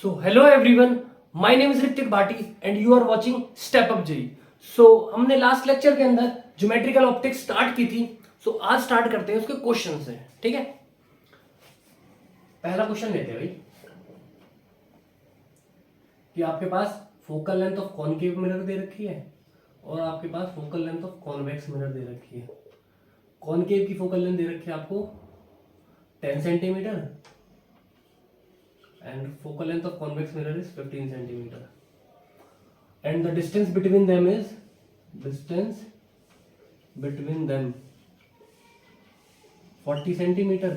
So hello everyone, my name is Ritik Bhati and you are watching Step Up JEE. So हमने last lecture के अंदर geometrical optics start की थी. So आज start करते हैं उसके क्वेश्चन से. ठीक है, पहला क्वेश्चन लेते हैं भाई कि आपके पास focal length of concave mirror दे रखी है और आपके पास focal length of convex mirror दे रखी है. कॉनकेव की फोकल लेंथ दे रखी है आपको 10 centimetre and focal length of convex mirror is 15 centimeter and the distance between them 40 centimeter.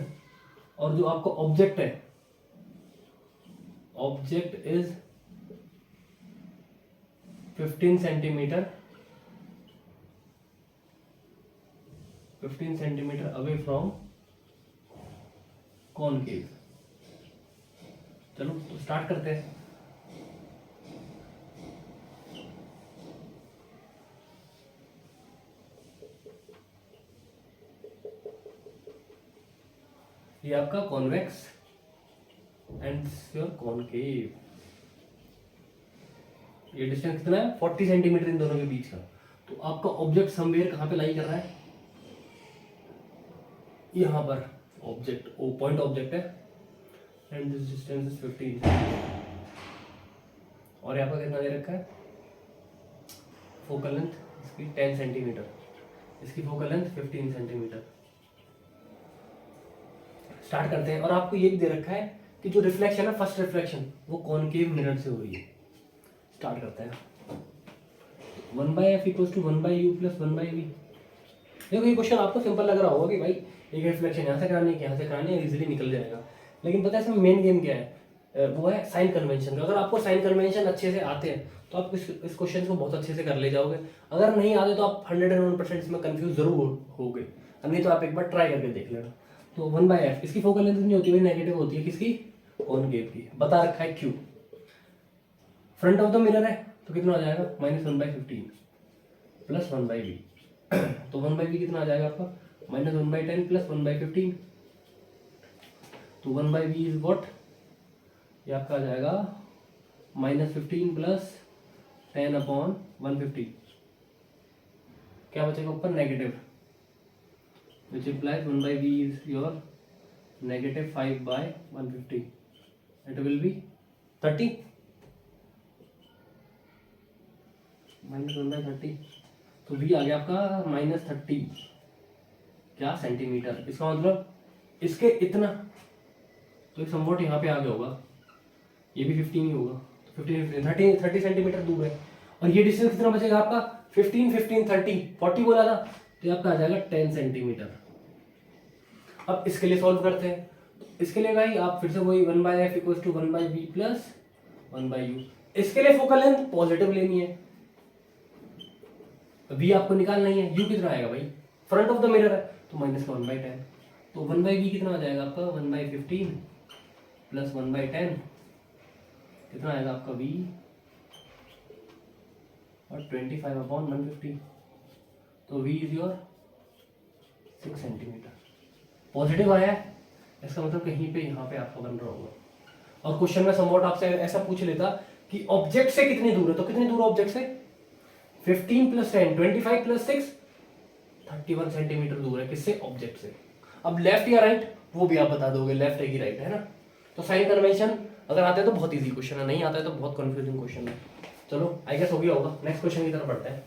और जो आपका ऑब्जेक्ट है, object is 15 centimetre away from concave. चलो तो स्टार्ट करते हैं. ये आपका कॉन्वेक्स एंड योर कॉनकेव. ये डिस्टेंस कितना है? 40 सेंटीमीटर इन दोनों के बीच का. तो आपका ऑब्जेक्ट समवेयर कहां पे लाई कर रहा है? यहां पर ऑब्जेक्ट, वो पॉइंट ऑब्जेक्ट है and this distance is 15. और यहाँ पर कितना दे रखा है? फोकल लेंथ इसकी 10 सेंटीमीटर, इसकी फोकल लेंथ 15 सेंटीमीटर. स्टार्ट करते हैं. और आपको ये भी दे रखा है कि जो रिफ्लेक्शन है, फर्स्ट रिफ्लेक्शन, वो कॉनकेव मिरर से हो रही है. स्टार्ट करते हैं. 1/f = 1/u + 1/v. देखो ये क्वेश्चन आपको सिंपल लग रहा होगा कि भाई एक रिफ्लेक्शन यहाँ से करानी है, यहाँ से करानी है, इजीली निकल जाएगा. लेकिन पता है इसमें मेन गेम क्या है? वो है साइन कन्वेंशन का. अगर आपको साइन कन्वेंशन अच्छे से आते हैं तो आप इस क्वेश्चन को बहुत अच्छे से कर ले जाओगे. अगर नहीं आते तो आप 101% इसमें कंफ्यूज जरूर होगे. नहीं तो आप एक बार ट्राई करके देख लेना. तो 1/f इसकी फोकल लेंथ नहीं होती है, नेगेटिव होती है. किसकी? कॉनकेव की. बता रखा है क्यों. फ्रंट ऑफ द मिरर है तो कितना आ जाएगा? -1/15 + 1/v. तो 1/v कितना आ जाएगा आपका? -1/10 + 1/15. तो 1/v इज व्हाट? ये आपका आ जाएगा -15 + 10/150. क्या बचेगा ऊपर? Negative, which implies 1/v is your -5/150. It will be 30 -1/30. तो v आ गया आपका -30 क्या सेंटीमीटर. इसका मतलब इसके इतना, तो एक समवॉट यहाँ पे आ गया होगा. ये भी 15 ही होगा. तो 30 सेंटीमीटर दूर है. और ये डिस्टेंस कितना बचेगा आपका? 15 30 40 बोला था, तो आपका आ जाएगा 10 सेंटीमीटर. अब इसके लिए सॉल्व करते हैं. इसके लिए भाई आप फिर से वही 1/f = 1/v + 1/u. इसके लिए फोकल लेंथ पॉजिटिव लेनी है, v आपको निकालना ही है. u कितना आएगा भाई? फ्रंट ऑफ द मिरर है तो -1/10. तो 1/v कितना आ जाएगा आपका? 1/15 + 1/10. कितना आएगा आपका? v और 25/150. तो v is your 6 centimetre. Positive आया है, इसका मतलब कहीं पे यहाँ पे आपका बन रहा होगा. और क्वेश्चन में समवॉट आपसे ऐसा पूछ लेता कि ऑब्जेक्ट से कितनी दूर है, तो कितनी दूर ऑब्जेक्ट से? 15 + 10 25 + 6 31 सेंटीमीटर दूर है. किससे? ऑब्जेक्ट से. अब लेफ्ट या राइट वो भी आप बता दोगे, लेफ्ट है कि राइट है ना. तो साइन कन्वेंशन अगर आता है तो बहुत इजी क्वेश्चन है, नहीं आता है तो बहुत कंफ्यूजिंग क्वेश्चन है. चलो आई गेस हो गया होगा. नेक्स्ट क्वेश्चन की तरफ बढ़ते हैं.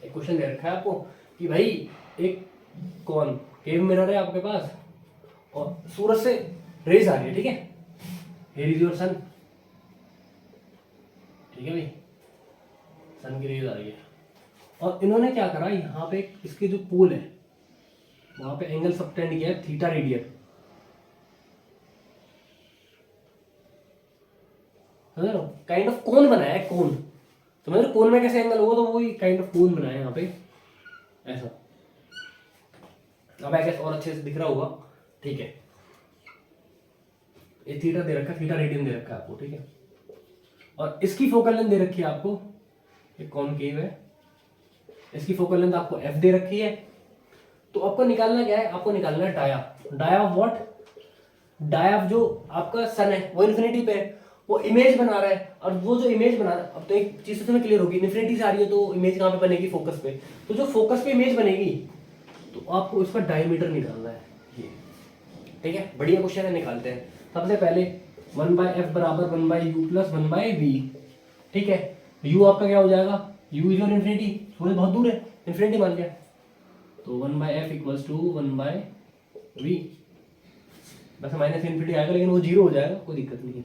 एक क्वेश्चन दे रखा है आपको कि भाई एक कौन केव मिरर है आपके पास और सूरज से रेज आ रही है. ठीक है, हियर इज योर सन. ठीक है भाई, सन की रेज आ रही है. और इन्होंने क्या करा, यहाँ पे इसके जो पोल है वहां पे एंगल सबटेंड किया है थीटा रेडियन. समझ लो, काइंड ऑफ कोन बनाया है. कोन समझ लो, कोन में कैसे एंगल होगा, तो वही काइंड ऑफ कोन बनाया है यहाँ पे ऐसा. अब आई गेस और अच्छे से दिख रहा होगा. ठीक है, ये थीटा दे रखा है, थीटा रेडियन दे रखा है आपको. ठीक है, और इसकी फोकल लेंथ दे रखी है आपको, ये कॉनकेव है इसकी फोकल लेंथ आपको एफ दे रखी है। तो आपको निकालना क्या है, आपको निकालना है dia. Dia of what, dia of जो आपका सन है वो इन्फिनिटी पे है, वो इमेज बना रहा है। और वो जो इमेज बना रहा है, अब तो एक चीज तो तुम्हें क्लियर होगी, इन्फिनिटी से आ रही है तो इमेज कहाँ पे बनेगी, फोकस पे। तो जो फोकस पे इमेज बनेगी तो आपको इसका डायमीटर निकालना है ये, ठीक है। बढ़िया क्वेश्चन है, निकालते हैं। सबसे पहले 1/f बराबर 1/u प्लस 1/v, ठीक है। u आपका क्या हो जाएगा, u इज योर इन्फिनिटी, सूरज बहुत दूर है, इन्फिनिटी मान लिया। तो 1/f इक्वल्स टू 1/v, वैसे माइनस इन्फिनिटी आएगा लेकिन वो जीरो हो जाएगा, कोई दिक्कत नहीं है।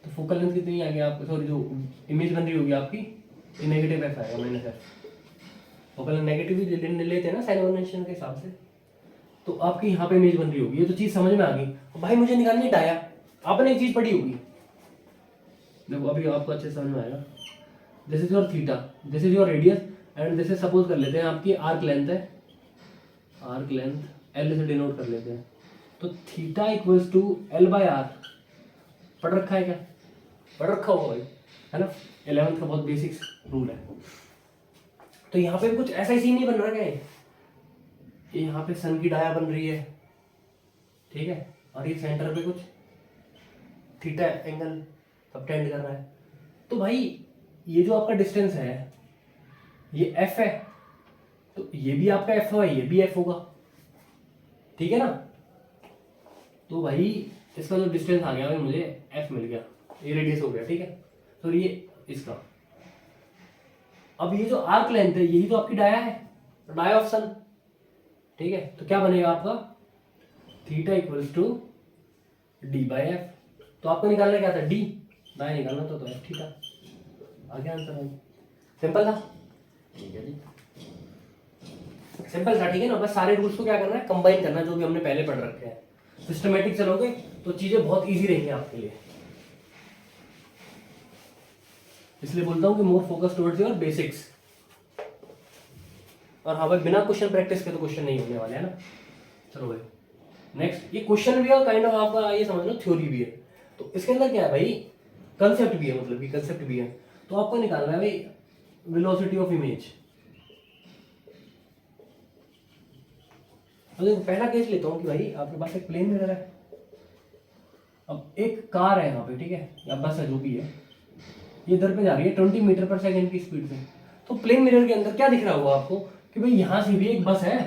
तो फोकल लेंथ कितनी आ गई आपको, सॉरी जो इमेज बन रही होगी आपकी, ये नेगेटिव एफ आएगा, minus F. Focal length negative ही लेते हैं ना साइन कन्वेंशन के हिसाब से। तो आपकी यहाँ पे इमेज बन रही होगी, ये तो चीज समझ में आ गई। भाई मुझे निकालनी है डाया, आपने एक चीज पढ़ी होगी, देखो अभी आपको अच्छे समझ में आएगा। This is your theta, this is your radius, and this is suppose कर लेते हैं आपकी आर्क लेंथ है, आर्क लेंथ एल से डिनोट कर लेते हैं। तो थीटा इक्वल्स टू L/R, पढ़ रखा है क्या, पढ़ रखा होगा भाई, है ना, 11th का बहुत बेसिक्स रूल है। तो यहाँ पे कुछ ऐसा ही सीन नहीं बन रहा है, ये यहाँ पे सन की डाया बन रही है, ठीक है, और ये सेंटर पे कुछ थीटा एंगल सबटेंड कर रहा है। तो भाई ये जो आपका डिस्टेंस है ये f है, तो ये भी आपका f होगा, ये भी f होगा, ठीक है ना। तो भाई इसका जो डिस्टेंस आ गया भाई, मुझे f मिल गया, ये रेडियस हो गया, ठीक है। तो ये इसका, अब ये जो आर्क लेंथ है यही तो आपकी डाया है, डाया ऑफ सन, ठीक है। तो क्या बनेगा आपका, थीटा इक्वल्स टू d/f। तो आपको निकालना क्या था, d, डाया निकालना तो f थीटा, आ गया आंसर भाई, सिंपल था, ठीक है जी, सिंपल था, ठीक है ना। बस सारे रूल्स को क्या करना है, कंबाइन करना, जो भी हमने पहले पढ़ रखे हैं। सिस्टमेटिक चलोगे तो चीजें बहुत इजी रहेंगी आपके लिए, इसलिए बोलता हूँ कि more focus towards your basics. और हाँ भाई, बिना क्वेश्चन प्रैक्टिस के तो क्वेश्चन नहीं होने वाले, है ना। चलो भाई नेक्स्ट, ये क्वेश्चन भी है काइंड ऑफ आपका, ये समझ लो थ्योरी भी है। तो इसके अंदर क्या है भाई, कंसेप्ट भी है, मतलब कि कंसेप्ट भी है। तो आपको निकालना है भाई वेलोसिटी ऑफ इमेज। तो देखो पहला केस लेता हूँ कि भाई आपके पास एक प्लेन मिरर है, अब एक कार है यहाँ पे, ठीक है, या बस है जो भी है, ये इधर पे जा रही है 20 मीटर पर सेकेंड की स्पीड से। तो प्लेन मिरर के अंदर क्या दिख रहा होगा आपको कि भाई यहाँ से भी एक बस है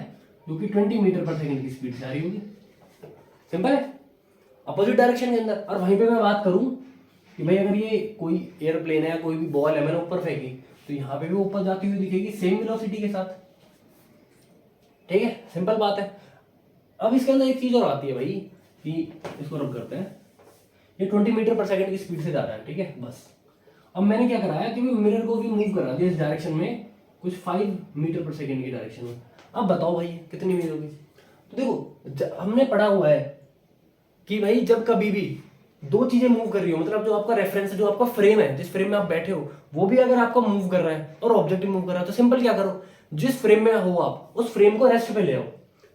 जो कि 20 मीटर पर सेकेंड की स्पीड से आ रही होगी, सिंपल है, अपोजिट डायरेक्शन के अंदर। और वहीं पे मैं बात करूं कि भाई अगर ये कोई एयरप्लेन है या कोई भी बॉल है, मैंने ऊपर फेंकी, तो यहाँ पे भी ऊपर जाती हुई दिखेगी सेम वेलोसिटी के साथ, ठीक है, सिंपल बात है। अब इसके अंदर एक चीज और आती है भाई, कि इसको रब करते हैं, ये 20 मीटर पर सेकेंड की स्पीड से जा रहा है, ठीक है, बस। अब मैंने क्या कराया कि मिरर को भी मूव करा दिया इस डायरेक्शन में, कुछ 5 मीटर पर सेकेंड की डायरेक्शन में। अब बताओ भाई कितनी इमेज होगी। तो देखो हमने पढ़ा हुआ है कि भाई जब कभी भी दो चीजें मूव कर रही हो, मतलब जो आपका रेफरेंस, जो आपका फ्रेम है, जिस फ्रेम में आप बैठे हो, वो भी अगर आपका मूव कर रहा है और ऑब्जेक्ट मूव कर रहा है, तो सिंपल क्या करो, जिस फ्रेम में हो आप उस फ्रेम को रेस्ट पे ले आओ।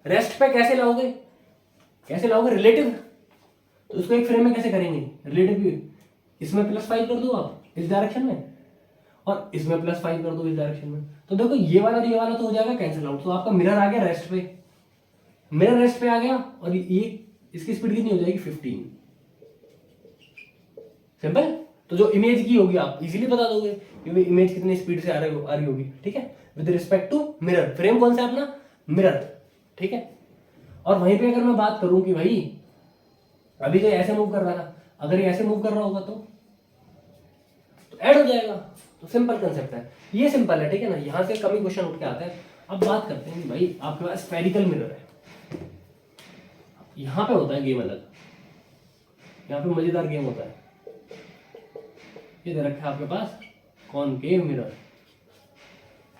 रेस्ट पे कैसे लाओगे, कैसे लाओगे, रिलेटिव। तो उसको एक फ्रेम में कैसे करेंगे, रिलेटिव भी, इसमें +5 कर दो आप इस डायरेक्शन में, और इसमें +5 कर दो इस डायरेक्शन में। तो देखो ये वाला तो हो जाएगा कैंसिल आउट। तो आपका मिरर आ गया रेस्ट पे, मिरर रेस्ट पे आ गया, और ये इसकी स्पीड कितनी हो जाएगी, 15, सिंपल। तो जो इमेज की होगी आप इजीली बता दोगे कि इमेज कितनी स्पीड से आ रही होगी, ठीक है, with respect to mirror. Frame कौन सा है अपना, मिरर, ठीक है। और वहीं पे अगर मैं बात करूं कि भाई अभी तो ऐसे मूव कर रहा था, अगर ये ऐसे मूव कर रहा होगा तो ऐड हो जाएगा। तो सिंपल कंसेप्ट है, ये सिंपल है, ठीक है ना। यहां से कमी क्वेश्चन उठ के आता है। अब बात करते हैं कि भाई आपके पास स्फेरिकल मिरर है, यहां पे होता है गेम अलग, यहाँ पे मजेदार गेम होता है। ये दे रखा है आपके पास कॉनकेव मिरर,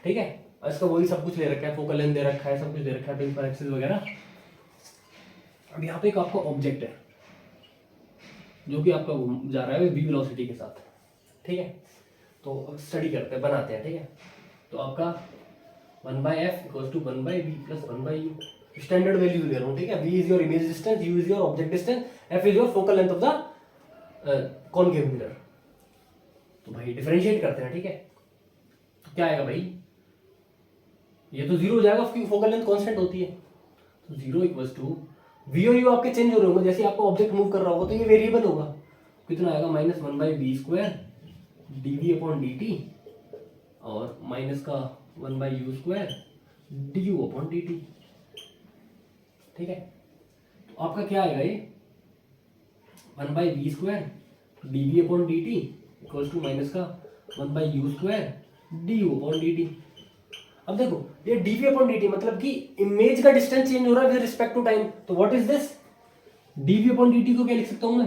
ठीक है, और इसका वही सब कुछ ले रखा है, फोकल लेंथ दे रखा है, सब कुछ दे रखा है, प्रिंसिपल एक्सिस वगैरह। अब यहाँ पे एक आपका ऑब्जेक्ट है जो कि आपका जा रहा है v वेलोसिटी के साथ, ठीक है। तो स्टडी करते हैं, बनाते हैं, ठीक है। तो आपका 1/f equals to 1/v plus 1/u, standard value दे रहा हूँ, ठीक है। v is your image distance, u is your object distance, f is your focal length of the concave mirror. तो भाई डिफरेंशिएट करते हैं, ठीक है। तो क्या आएगा भाई, ये तो जीरो हो जाएगा क्योंकि फोकल लेंथ कांस्टेंट होती है। तो जीरो इक्वल्स टू वी और यू आपके चेंज हो रहे होंगे जैसे आपका ऑब्जेक्ट मूव कर रहा होगा, तो ये वेरिएबल होगा। कितना आएगा minus one by B square D we upon D T और माइनस का one by U square D U upon D T. ठीक है, तो आपका क्या आएगा ये one by B square D we upon D T equals to minus का one by U square D U upon D T. अब देखो ये D we upon D T मतलब कि इमेज का डिस्टेंस चेंज हो रहा है विद रिस्पेक्ट टू टाइम। तो what is this, d we upon D T को क्या लिख सकता हूं मैं,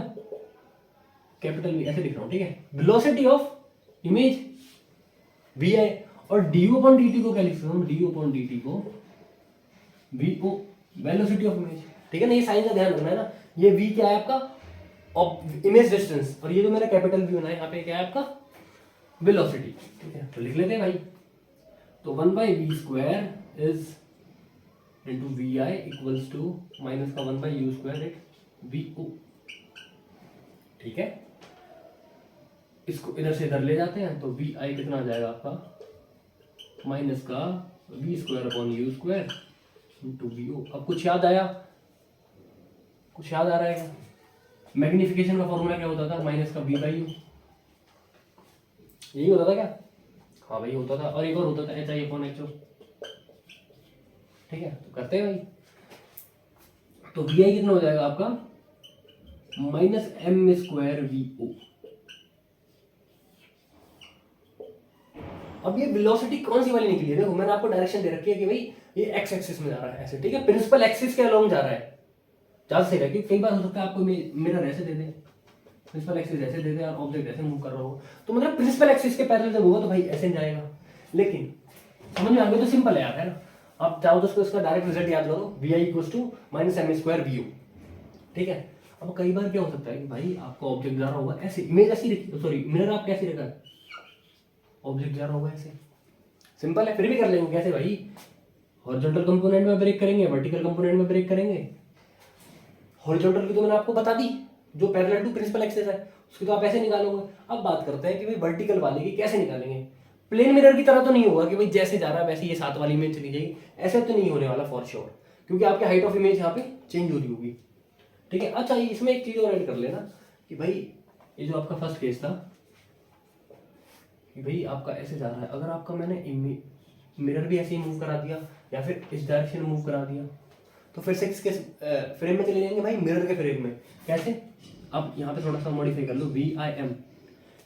कैपिटल वी ऐसे लिख रहा हूं। ठीक है, velocity of image V I, और D U upon D T को क्या लिख सकता हूं, D U upon D T को V O velocity of image. ठीक है ना, ये साइन का ध्यान रखना है ना। ये वी क्या है आपका इमेज डिस्टेंस, और ये जो मैंने कैपिटल वी बनाया यहाँ पे क्या है आपका वेलोसिटी। ठीक है, तो लिख लेते हैं भाई। तो one by V square is into V I equals to minus का one by U square at V O. ठीक है, इसको इधर से इधर ले जाते हैं तो वी आई कितना आ जाएगा आपका माइनस का v square upon u square into v o. अब कुछ याद आया, कुछ याद आ रहा है क्या? मैग्निफिकेशन का फॉर्मूला क्या होता था, माइनस का वी बाई यू, यही होता था क्या? हाँ भाई होता था, और एक और होता था एच आई अपॉन एच ओ। ठीक है, तो करते हैं भाई। तो वी आई कितना हो जाएगा आपका minus m square we o. अब ये वेलोसिटी कौन सी वाली निकली है, देखो मैंने आपको डायरेक्शन दे रखी है कि भाई ये एक्स एक्सिस में जा रहा है ऐसे। ठीक है, प्रिंसिपल एक्सिस के अलोंग जा रहा है, ज्यादा सही है। क्योंकि कई बार हो सकता है आपको मिरर ऐसे दे दे, प्रिंसिपल एक्सिस ऐसे दे दे और ऑब्जेक्ट ऐसे मूव कर रहा हो, तो मतलब प्रिंसिपल एक्सिस के पैरेलल जब होगा तो भाई ऐसे जाएगा। लेकिन समझ में आ गया तो सिंपल है यार, है ना। आप चाहो तो इसका डायरेक्ट रिजल्ट याद करो, v I equals to minus m square v u. ठीक है, अब कई बार क्या हो सकता है कि भाई आपका ऑब्जेक्ट जा रहा होगा ऐसे, इमेज ऐसी रखी, सॉरी मिरर आप कैसे रखा है, ऑब्जेक्ट जा रहा होगा ऐसे, सिंपल है। फिर भी कर लेंगे कैसे भाई, हॉरिजॉन्टल कंपोनेंट में ब्रेक करेंगे, वर्टिकल कंपोनेंट में ब्रेक करेंगे। हॉरिजॉन्टल की तो मैंने आपको बता दी, जो पैरेलल टू प्रिंसिपल एक्सिस है उसकी तो आप ऐसे निकालोगे। अब बात करते हैं कि भाई वर्टिकल वाले की कैसे निकालेंगे। प्लेन मिरर की तरह तो नहीं होगा कि भाई जैसे जा रहा है वैसे ये साथ वाली इमेज चली जाएगी, ऐसे तो नहीं होने वाला फॉर श्योर, क्योंकि आपकी हाइट ऑफ इमेज यहाँ पे चेंज हो रही होगी। ठीक है, अच्छा इसमें एक चीज और ऐड कर लेना कि भाई ये जो आपका फर्स्ट केस था कि भाई आपका ऐसे जा रहा है, अगर आपका मैंने मिरर भी ऐसे ही मूव करा दिया या फिर इस डायरेक्शन में मूव करा दिया, तो फिर से किसके फ्रेम में चले जाएंगे भाई, मिरर के फ्रेम में। कैसे, अब यहाँ पे थोड़ा सा मॉडिफाई कर लो, V I M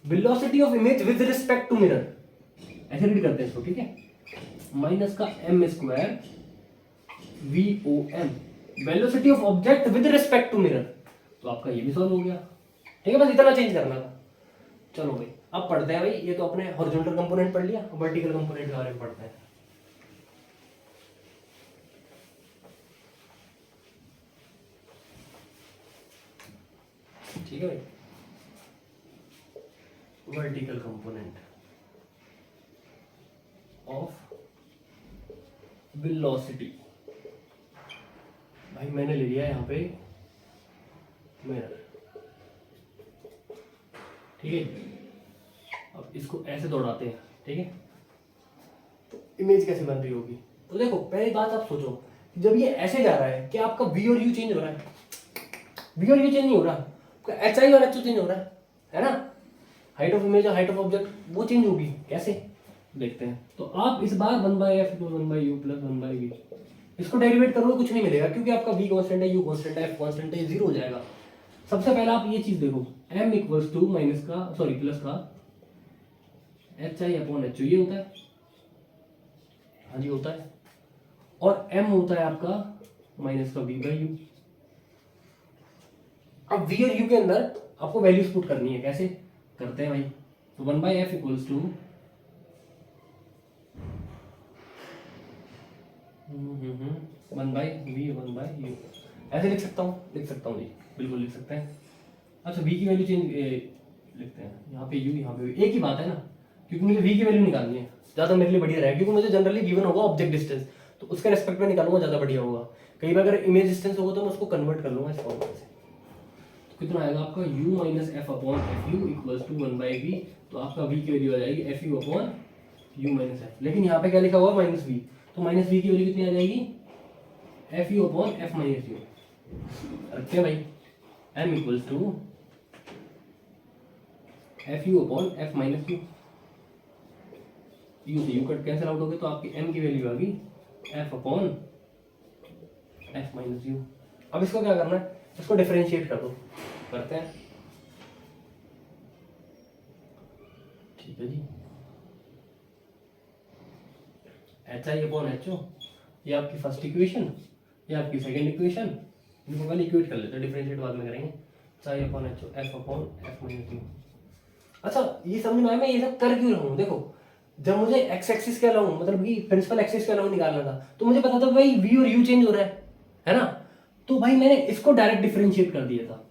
velocity of image with respect to mirror, ऐसे रीड करते हैं इसको। ठीक है, माइनस का M square we O M velocity of object with respect to mirror. तो आपका ये भी सॉल्व हो गया। ठीक है, बस इतना चेंज करना था। चलो भाई अब पढ़ते हैं भाई, ये तो अपने हॉरिजॉन्टल कंपोनेंट पढ़ लिया, वर्टिकल कंपोनेंट के बारे में पढ़ते हैं। ठीक है भाई, वर्टिकल कंपोनेंट ऑफ वेलोसिटी। भाई मैंने ले लिया यहाँ पे मिरर। ठीक है, अब इसको ऐसे दौड़ाते हैं। ठीक है, तो इमेज कैसे बन रही होगी, तो देखो पहली बात आप सोचो, जब ये ऐसे जा रहा है क्या आपका वी और यू चेंज हो रहा है? वी और यू चेंज नहीं हो रहा, एच आई और एच ओ चेंज हो रहा है ना। हाइट ऑफ इमेज और हाइट ऑफ ऑब्जेक्ट वो चेंज होगी, कैसे देखते हैं। तो आप इस बार one by F equal one by U plus one by V, इसको डेरिवेट करोगे कुछ नहीं मिलेगा, क्योंकि आपका वी कांस्टेंट है, यू कांस्टेंट है, एफ कांस्टेंट है, ये जीरो हो जाएगा। सबसे पहले आप ये चीज देखो, m इक्वल्स टू माइनस का सॉरी प्लस का एच आई अपॉन एच, ये होता है, हाँ जी होता है, और m होता है आपका माइनस का v बाई यू। अब v और u के अंदर आपको वैल्यूज पुट करनी है, कैसे करते हैं भाई। तो one by f equals to one by v one by u, ऐसे लिख सकता हूँ जी, बिल्कुल लिख सकते हैं। अच्छा v की वैल्यू चेंज लिखते हैं, यहाँ पे u यहाँ पे v, एक ही बात है ना, क्योंकि मुझे v की वैल्यू निकालनी है, ज़्यादा मेरे लिए बढ़िया रहेगा, क्योंकि मुझे जनरली गिवन होगा ऑब्जेक्ट डिस्टेंस, तो उसके रेस्पेक्ट में निकालूंगा, ज़्यादा बढ़िया होगा। कई बार अगर इमेज डिस्टेंस होगा तो मैं उसको कन्वर्ट कर लूँगा इस फॉर्मूले से। तो कितना आएगा आपका u minus f upon f u equals to one by v. तो आपका v की वैल्यू आ जाएगी f u upon u minus f, लेकिन यहाँ पे क्या लिखा हुआ माइनस वी, तो माइनस वी की वैल्यू कितनी आ जाएगी, f u upon f minus u. रखते हैं भाई, m equals to f u upon f minus u. U से यू कट कैंसिल आउट हो गए, तो आपकी एम की वैल्यू आ गई F upon f minus you. अब इसको क्या करना है, इसको डिफरेंशिएट कर दो, करते हैं। ठीक है जी, एच आई अपॉन एच ओ, ये आपकी फर्स्ट इक्वेशन, ये आपकी सेकंड इक्वेशन। इनको पहले इक्वेट कर लेते हैं, डिफरेंशिएट बाद में करेंगे। एच आई upon H o, f upon f minus u. अच्छा, ये समझ में आया मैं ये सब कर क्यों रहा हूँ। देखो, जब मुझे एक्स एक्सिस के अलाउ, मतलब कि प्रिंसिपल एक्सिस के अलाउ निकालना था, तो मुझे पता था भाई वी और यू चेंज हो रहा है ना। तो भाई मैंने इसको डायरेक्ट डिफरेंशिएट कर दिया था,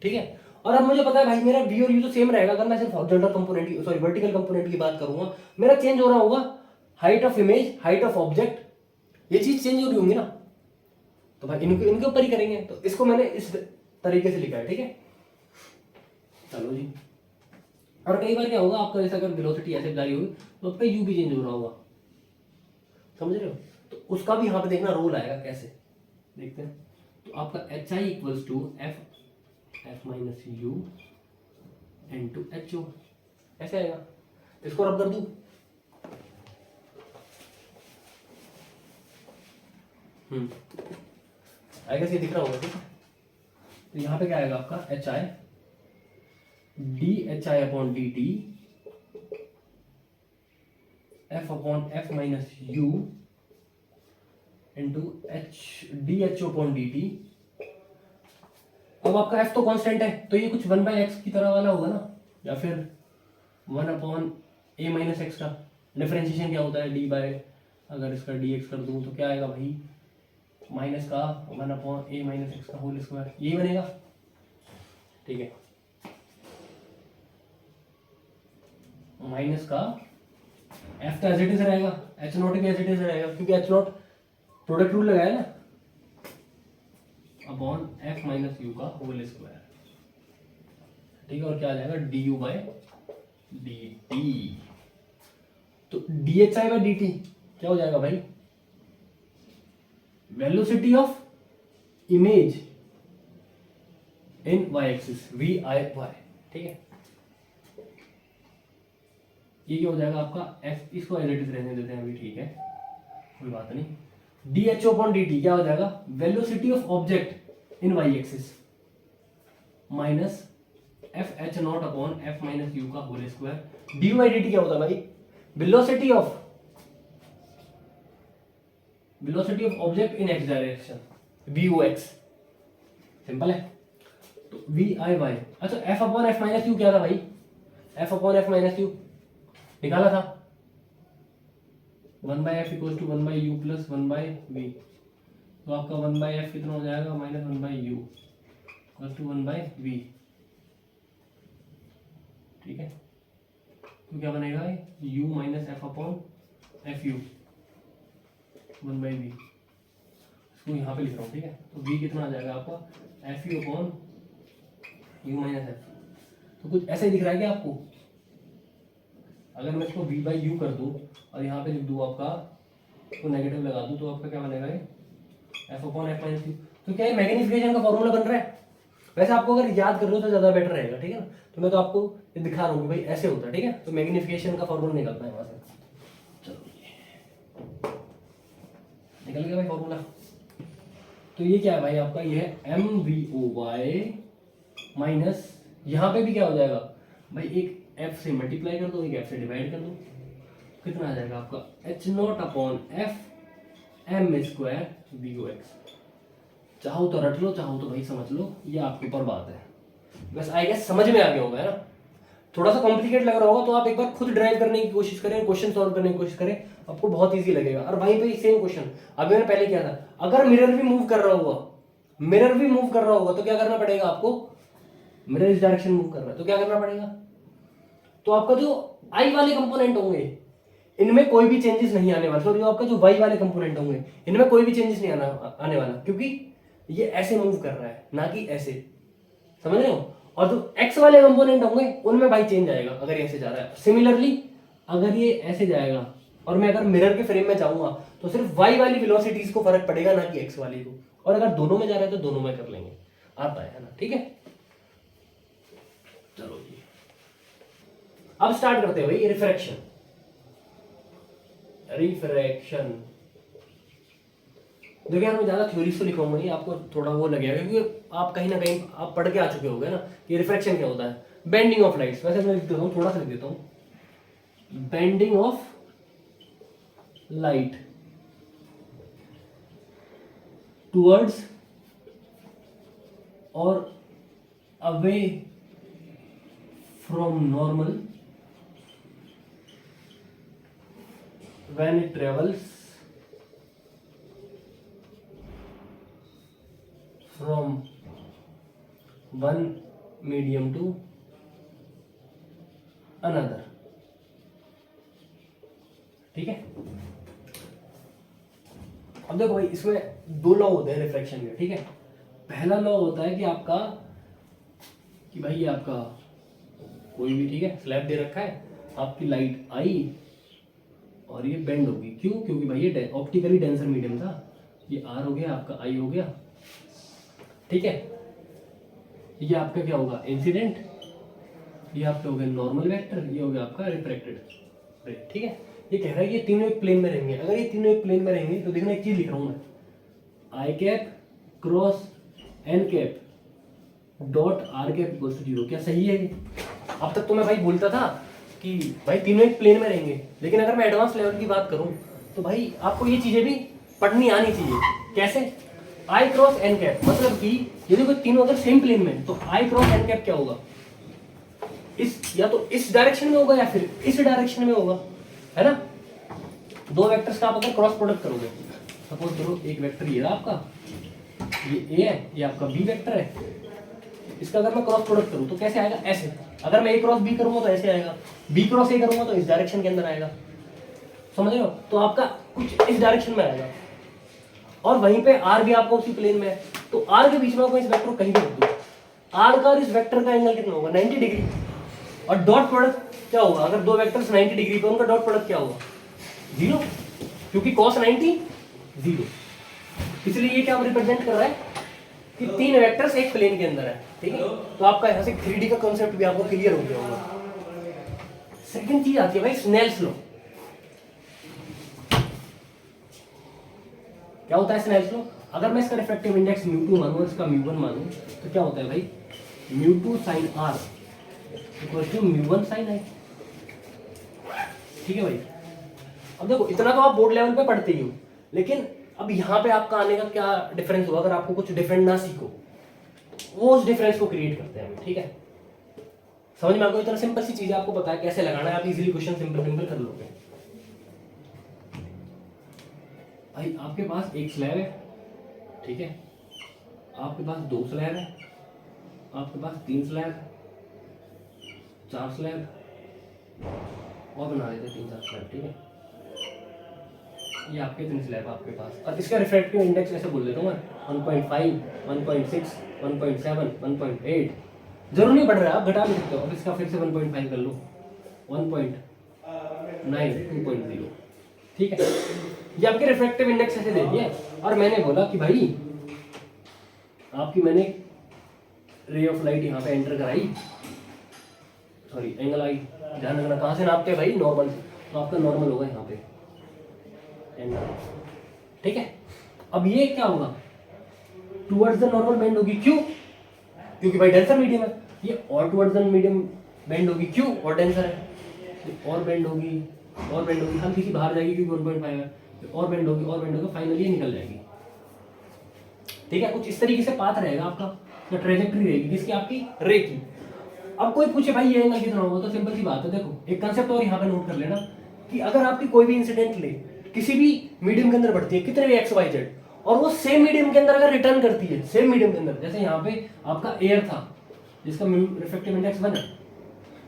ठीक है। और अब मुझे पता है भाई मेरा वी और यू तो सेम रहेगा। अगर मैं सिर्फ हॉरिजॉन्टल कंपोनेंट की, सॉरी वर्टिकल कंपोनेंट की बात करूंगा, मेरा चेंज हो रहा होगा height of image, height of object, ये चीज चेंज हो रही होंगी ना। तो भाई इनके ऊपर ही करेंगे। तो इसको मैंने इस तरीके से लिखा है, ठीक है। चलो जी, और कई बार क्या होगा आपका, जैसे अगर वेलोसिटी ऐसे जा रही होगी तो आपका यू भी चेंज हो रहा होगा, समझ रहे हो। तो उसका भी यहाँ पे देखना रोल आएगा, कैसे देखते हैं। तो आपका h i equals to f minus u into h o, ऐसे आएगा। इसको रब कर दूं, आई गेस ये दिख रहा होगा, ठीक है। तो यहाँ पे क्या आएगा आपका h i d h I upon D t f upon f minus u into h d h o upon D T. अब आपका एफ तो कांस्टेंट है, तो ये कुछ 1/x की तरह वाला होगा ना, या फिर 1 अपॉन ए माइनस एक्स का डिफरेंशिएशन क्या होता है, डी बाय, अगर इसका डी एक्स कर दूं तो क्या आएगा भाई, माइनस का 1 अपॉन ए माइनस एक्स का होल स्क्वायर, यही बनेगा, ठीक है। माइनस का एफ तो एज इट इज रहेगा, एच नॉट भी एज इट इज रहेगा, क्योंकि एच नॉट प्रोडक्ट रूल लगाया ना, अपॉन एफ माइनस यू का होल स्क्वायर, ठीक है। और क्या आ जाएगा, d u by d t. तो d h i by d t क्या हो जाएगा भाई, velocity of image in y axis, v i y, ठीक है। ये क्या हो जाएगा आपका एफ, इसको एज इट इज रहने देते हैं अभी, ठीक है, कोई बात नहीं। D h o upon D t क्या हो जाएगा, velocity of object in y axis minus f h not upon f minus u का whole square. D y d t क्या होता है भाई, velocity of object in x direction, v o x, simple है। तो वी आई वाई, अच्छा f upon f minus u क्या था भाई, f upon f minus u निकाला था, 1/f equals to 1/u plus 1/v। तो आपका 1/f कितना हो जाएगा, minus 1/u equals to 1/v, ठीक है। तो क्या बनेगा, u minus f upon f you 1/v। इसको यहाँ पे लिख रहा हूँ, ठीक है। तो v कितना आ जाएगा आपका, F u upon u minus F. तो कुछ ऐसे ही दिख रहा है क्या आपको, अगर मैं इसको v बाई यू कर दूं और यहाँ पे लिख दूं आपका, तो नेगेटिव लगा दूं, तो आपका क्या बनेगा, ये F upon f minus you. तो क्या ये मैग्नीफिकेशन का फॉर्मूला बन रहा है। वैसे आपको अगर याद कर लो तो ज़्यादा बेटर रहेगा, ठीक है ना। तो मैं तो आपको ये दिखा रहा हूँ कि भाई ऐसे होता है, ठीक है। तो मैग्नीफिकेशन का फॉर्मूला निकलता है वहाँ से, चलो निकल गया भाई फॉर्मूला। तो ये क्या है भाई आपका, ये है m v o y minus, यहाँ पे भी क्या हो जाएगा भाई, एक f से मल्टीप्लाई कर दो, एक f से डिवाइड कर दो, कितना आ जाएगा आपका h not upon f m square we o x. चाहो तो रट लो, चाहो तो भाई समझ लो, ये आपके ऊपर बात है। बस आई गेस समझ में आ गया होगा, है ना। थोड़ा सा कॉम्प्लिकेट लग रहा होगा तो आप एक बार खुद ड्राइव करने की कोशिश करें, क्वेश्चन सॉल्व करने की कोशिश करें, आपको बहुत ईजी लगेगा। और वहीं पे सेम क्वेश्चन अभी मैंने पहले किया था, अगर मिरर भी मूव कर रहा होगा, तो क्या करना पड़ेगा आपको, मिरर इस डायरेक्शन मूव कर रहा है तो क्या करना पड़ेगा, तो आपका जो आई वाले कंपोनेंट होंगे इनमें कोई भी चेंजेस नहीं आने वाला। तो जो आपका जो वाई वाले कंपोनेंट होंगे इनमें कोई भी चेंजेस नहीं आने वाला, क्योंकि ये ऐसे मूव कर रहा है ना कि ऐसे, समझ रहे हो। और जो एक्स वाले कंपोनेंट होंगे उनमें भाई चेंज आएगा, अगर ये ऐसे जा रहा है। सिमिलरली अगर ये ऐसे जाएगा और मैं अगर मिरर के फ्रेम में जाऊंगा तो सिर्फ y वाली वेलोसिटीज को फर्क पड़ेगा, ना कि x वाली को। और अगर दोनों में जा रहा है तो दोनों में कर लेंगे, आता है ना, ठीक है। चलो जी, अब स्टार्ट करते हैं भाई रिफ्रैक्शन। रिफ्रैक्शन देखिए यार, मैं ज्यादा थ्योरीज तो लिखूंगा नहीं, आपको थोड़ा वो लगेगा क्योंकि आप कहीं ना कहीं आप पढ़ के आ चुके होंगे ना कि रिफ्रैक्शन क्या होता है। बेंडिंग ऑफ लाइट्स, वैसे मैं लिख देता हूँ, थोड़ा सा लिख देता हूँ, बेंडिंग ऑफ लाइट टुवर्ड्स और away from normal when it travels from one medium to another, ठीक है। अब देखो भाई, इसमें दो लॉ होते हैं रिफ्रैक्शन के, ठीक है। पहला लॉ होता है कि आपका, कि भाई ये आपका कोई भी, ठीक है, स्लैब दे रखा है, आपकी लाइट आई और ये बेंड होगी, क्यों? क्योंकि भाई ये ऑप्टिकली डेंसर मीडियम था, ये आर हो गया, आपका आई हो गया, ठीक है। ये आपका क्या होगा, इंसिडेंट, ये आपका हो गया नॉर्मल वेक्टर, ये हो गया आपका रिफ्रैक्टेड रे, ठीक है। ये कह रहा है कि ये तीनों एक प्लेन में रहेंगे। अगर ये तीनों एक प्लेन में रहेंगे तो देखना, एक चीज लिख रहा हूं मैं, i cap cross n cap dot r cap equals to 0। क्या सही है? अब तक तो मैं भाई बोलता था कि भाई तीनों एक प्लेन में रहेंगे, लेकिन अगर मैं एडवांस लेवल की बात करूं तो भाई आपको ये चीजें भी पढ़नी आनी चाहिए। कैसे? आई क्रॉस एन कैप, मतलब कि यदि कोई तीनों अगर सेम प्लेन में, तो आई क्रॉस एन कैप क्या होगा, इस या तो इस डायरेक्शन में होगा या फिर इस डायरेक्शन में होगा, है ना। दो वेक्टर्स का आप अगर क्रॉस प्रोडक्ट करोगे, सपोज करो एक वेक्टर ये रहा आपका, ये ए है, ये आपका बी वेक्टर है, इसका अगर मैं क्रॉस प्रोडक्ट करूं तो कैसे आएगा, ऐसे। अगर मैं ए क्रॉस बी करूंगा तो ऐसे आएगा, बी क्रॉस ए करूंगा तो इस डायरेक्शन के अंदर आएगा, समझ रहे हो। तो आपका कुछ इस डायरेक्शन में आएगा, और वहीं पे आर भी आपका उसी प्लेन में है, तो आर के बीच में आपको इस वेक्टर को कहीं भी रख दो, आर का और इस वेक्टर का एंगल कितना होगा, 90 डिग्री। और डॉट प्रोडक्ट क्या होगा, अगर दो वेक्टर्स 90 डिग्री पे, उनका डॉट प्रोडक्ट क्या होगा, 0, क्योंकि cos 90 0। इसलिए ये क्या रिप्रेजेंट कर रहा है कि तीन वेक्टर्स एक प्लेन के अंदर है, ठीक है। तो आपका यहाँ से 3D का कॉन्सेप्ट भी आपको क्लियर हो गया होगा। सेकंड चीज आती है भाई स्नेल्स लॉ। क्या होता है स्नेल्स लॉ? अगर मैं इसका रिफ्रैक्टिव इंडेक्स μ2 मानूं, इसका μ1 मानूं, तो क्या होता है भाई, μ2 sin r equal to μ1 sin i, ठीक है भाई। अब देखो, इतना तो आप बोर्ड लेवल पे पढ़ते ही हो, लेकिन अब यहाँ पे आपका आने का क्या डिफरेंस होगा, अगर आपको कुछ डिफरेंट ना सीखो, वो उस डिफरेंस को क्रिएट करते हैं, ठीक है। समझ में आपको, इतना सिंपल सी चीज आपको पता है कैसे लगाना है, आप इजीली क्वेश्चन सिंपल सिंपल कर लोगे। भाई आपके पास एक स्लैब है, ठीक है, आपके पास 2 स्लैब है, आपके पास 3 स्लैब, 4 स्लैब, और बना लेते हैं 3-4 स्लैब, ठीक है। ये आपके 3 स्लैब आपके पास, और इसका रिफ्रैक्टिव इंडेक्स ऐसे बोल देता हूँ मैं, 1.5, 1.6, 1.7, 1.8, जरूर नहीं बढ़ रहा है, आप घटा भी सकते हो। अब इसका फिर से 1.5 कर लो, 1.9, 2.0, ठीक है। ये आपके रिफ्रैक्टिव इंडेक्स ऐसे दे दिए, और मैंने बोला कि भाई आपकी मैंने रे ऑफ लाइट यहाँ पे एंटर कराई, सॉरी एंगल आई, ध्यान रखना कहाँ से नापते हैं भाई, नॉर्मल से, तो आपका नॉर्मल होगा यहाँ पे एंगल, ठीक है। अब ये क्या होगा, टुवर्ड्स द नॉर्मल बेंड होगी, क्यों? क्योंकि भाई डेंसर मीडियम है। ये और टुवर्ड्स द मीडियम बेंड होगी, क्यों? और डेंसर है। और बेंड होगी, और बेंड होगी, हल्की सी बाहर जाएगी क्योंकि 1.5 है, और बेंड होगी, और बेंड होगी, फाइनली निकल जाएगी, ठीक है। कुछ इस तरीके से पाथ रहेगा आपका, तो ट्रेजेक्टरी रहेगी किसकी, आपकी रे की। अब कोई पूछे भाई ये एंगल कितना होगा, तो सिंपल सी बात है, देखो एक कंसेप्ट और यहाँ पे नोट कर लेना कि अगर आपकी कोई भी इंसिडेंट ले किसी भी मीडियम के अंदर बढ़ती है, कितने भी एक्स वाई जेड, और वो सेम मीडियम के अंदर अगर रिटर्न करती है, सेम मीडियम के अंदर, जैसे यहाँ पे आपका एयर था जिसका रिफ्रैक्टिव इंडेक्स 1 है,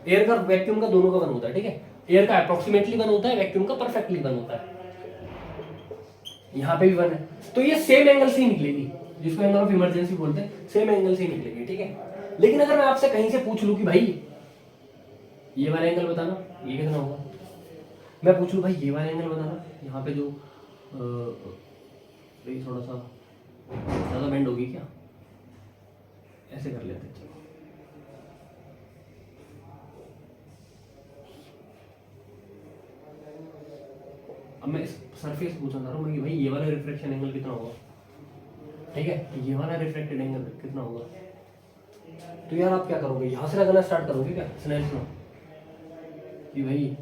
एयर का वैक्यूम का दोनों का 1 होता है, ठीक है। एयर का अप्रोक्सीमेटली 1 होता है, वैक्यूम का परफेक्टली 1 होता है, यहाँ पे भी 1 है, तो ये सेम एंगल से ही निकलेगी, जिसको एंगल ऑफ इमरजेंसी बोलते हैं, सेम एंगल से ही निकलेगी, ठीक है। लेकिन अगर मैं आपसे कहीं से पूछ लूं कि भाई ये वाला एंगल बताना, ये कितना होगा, मैं पूछूँ भाई ये वाला एंगल बताना, यहाँ पे जो ये थोड़ा सा ज़्यादा बेंड होगी क्या, ऐसे कर लेते हैं चलो। अब मैं इस सरफेस पूछना चाह रहा हूँ भाई ये वाला रिफ्रैक्शन एंगल कितना होगा, ठीक है, ये वाला रिफ्रैक्टेड एंगल कितना होगा। तो यार आप क्या करोगे, यहाँ से लगाना स्टार्ट करोगे क्या स्नेल्स लॉ, कि भाई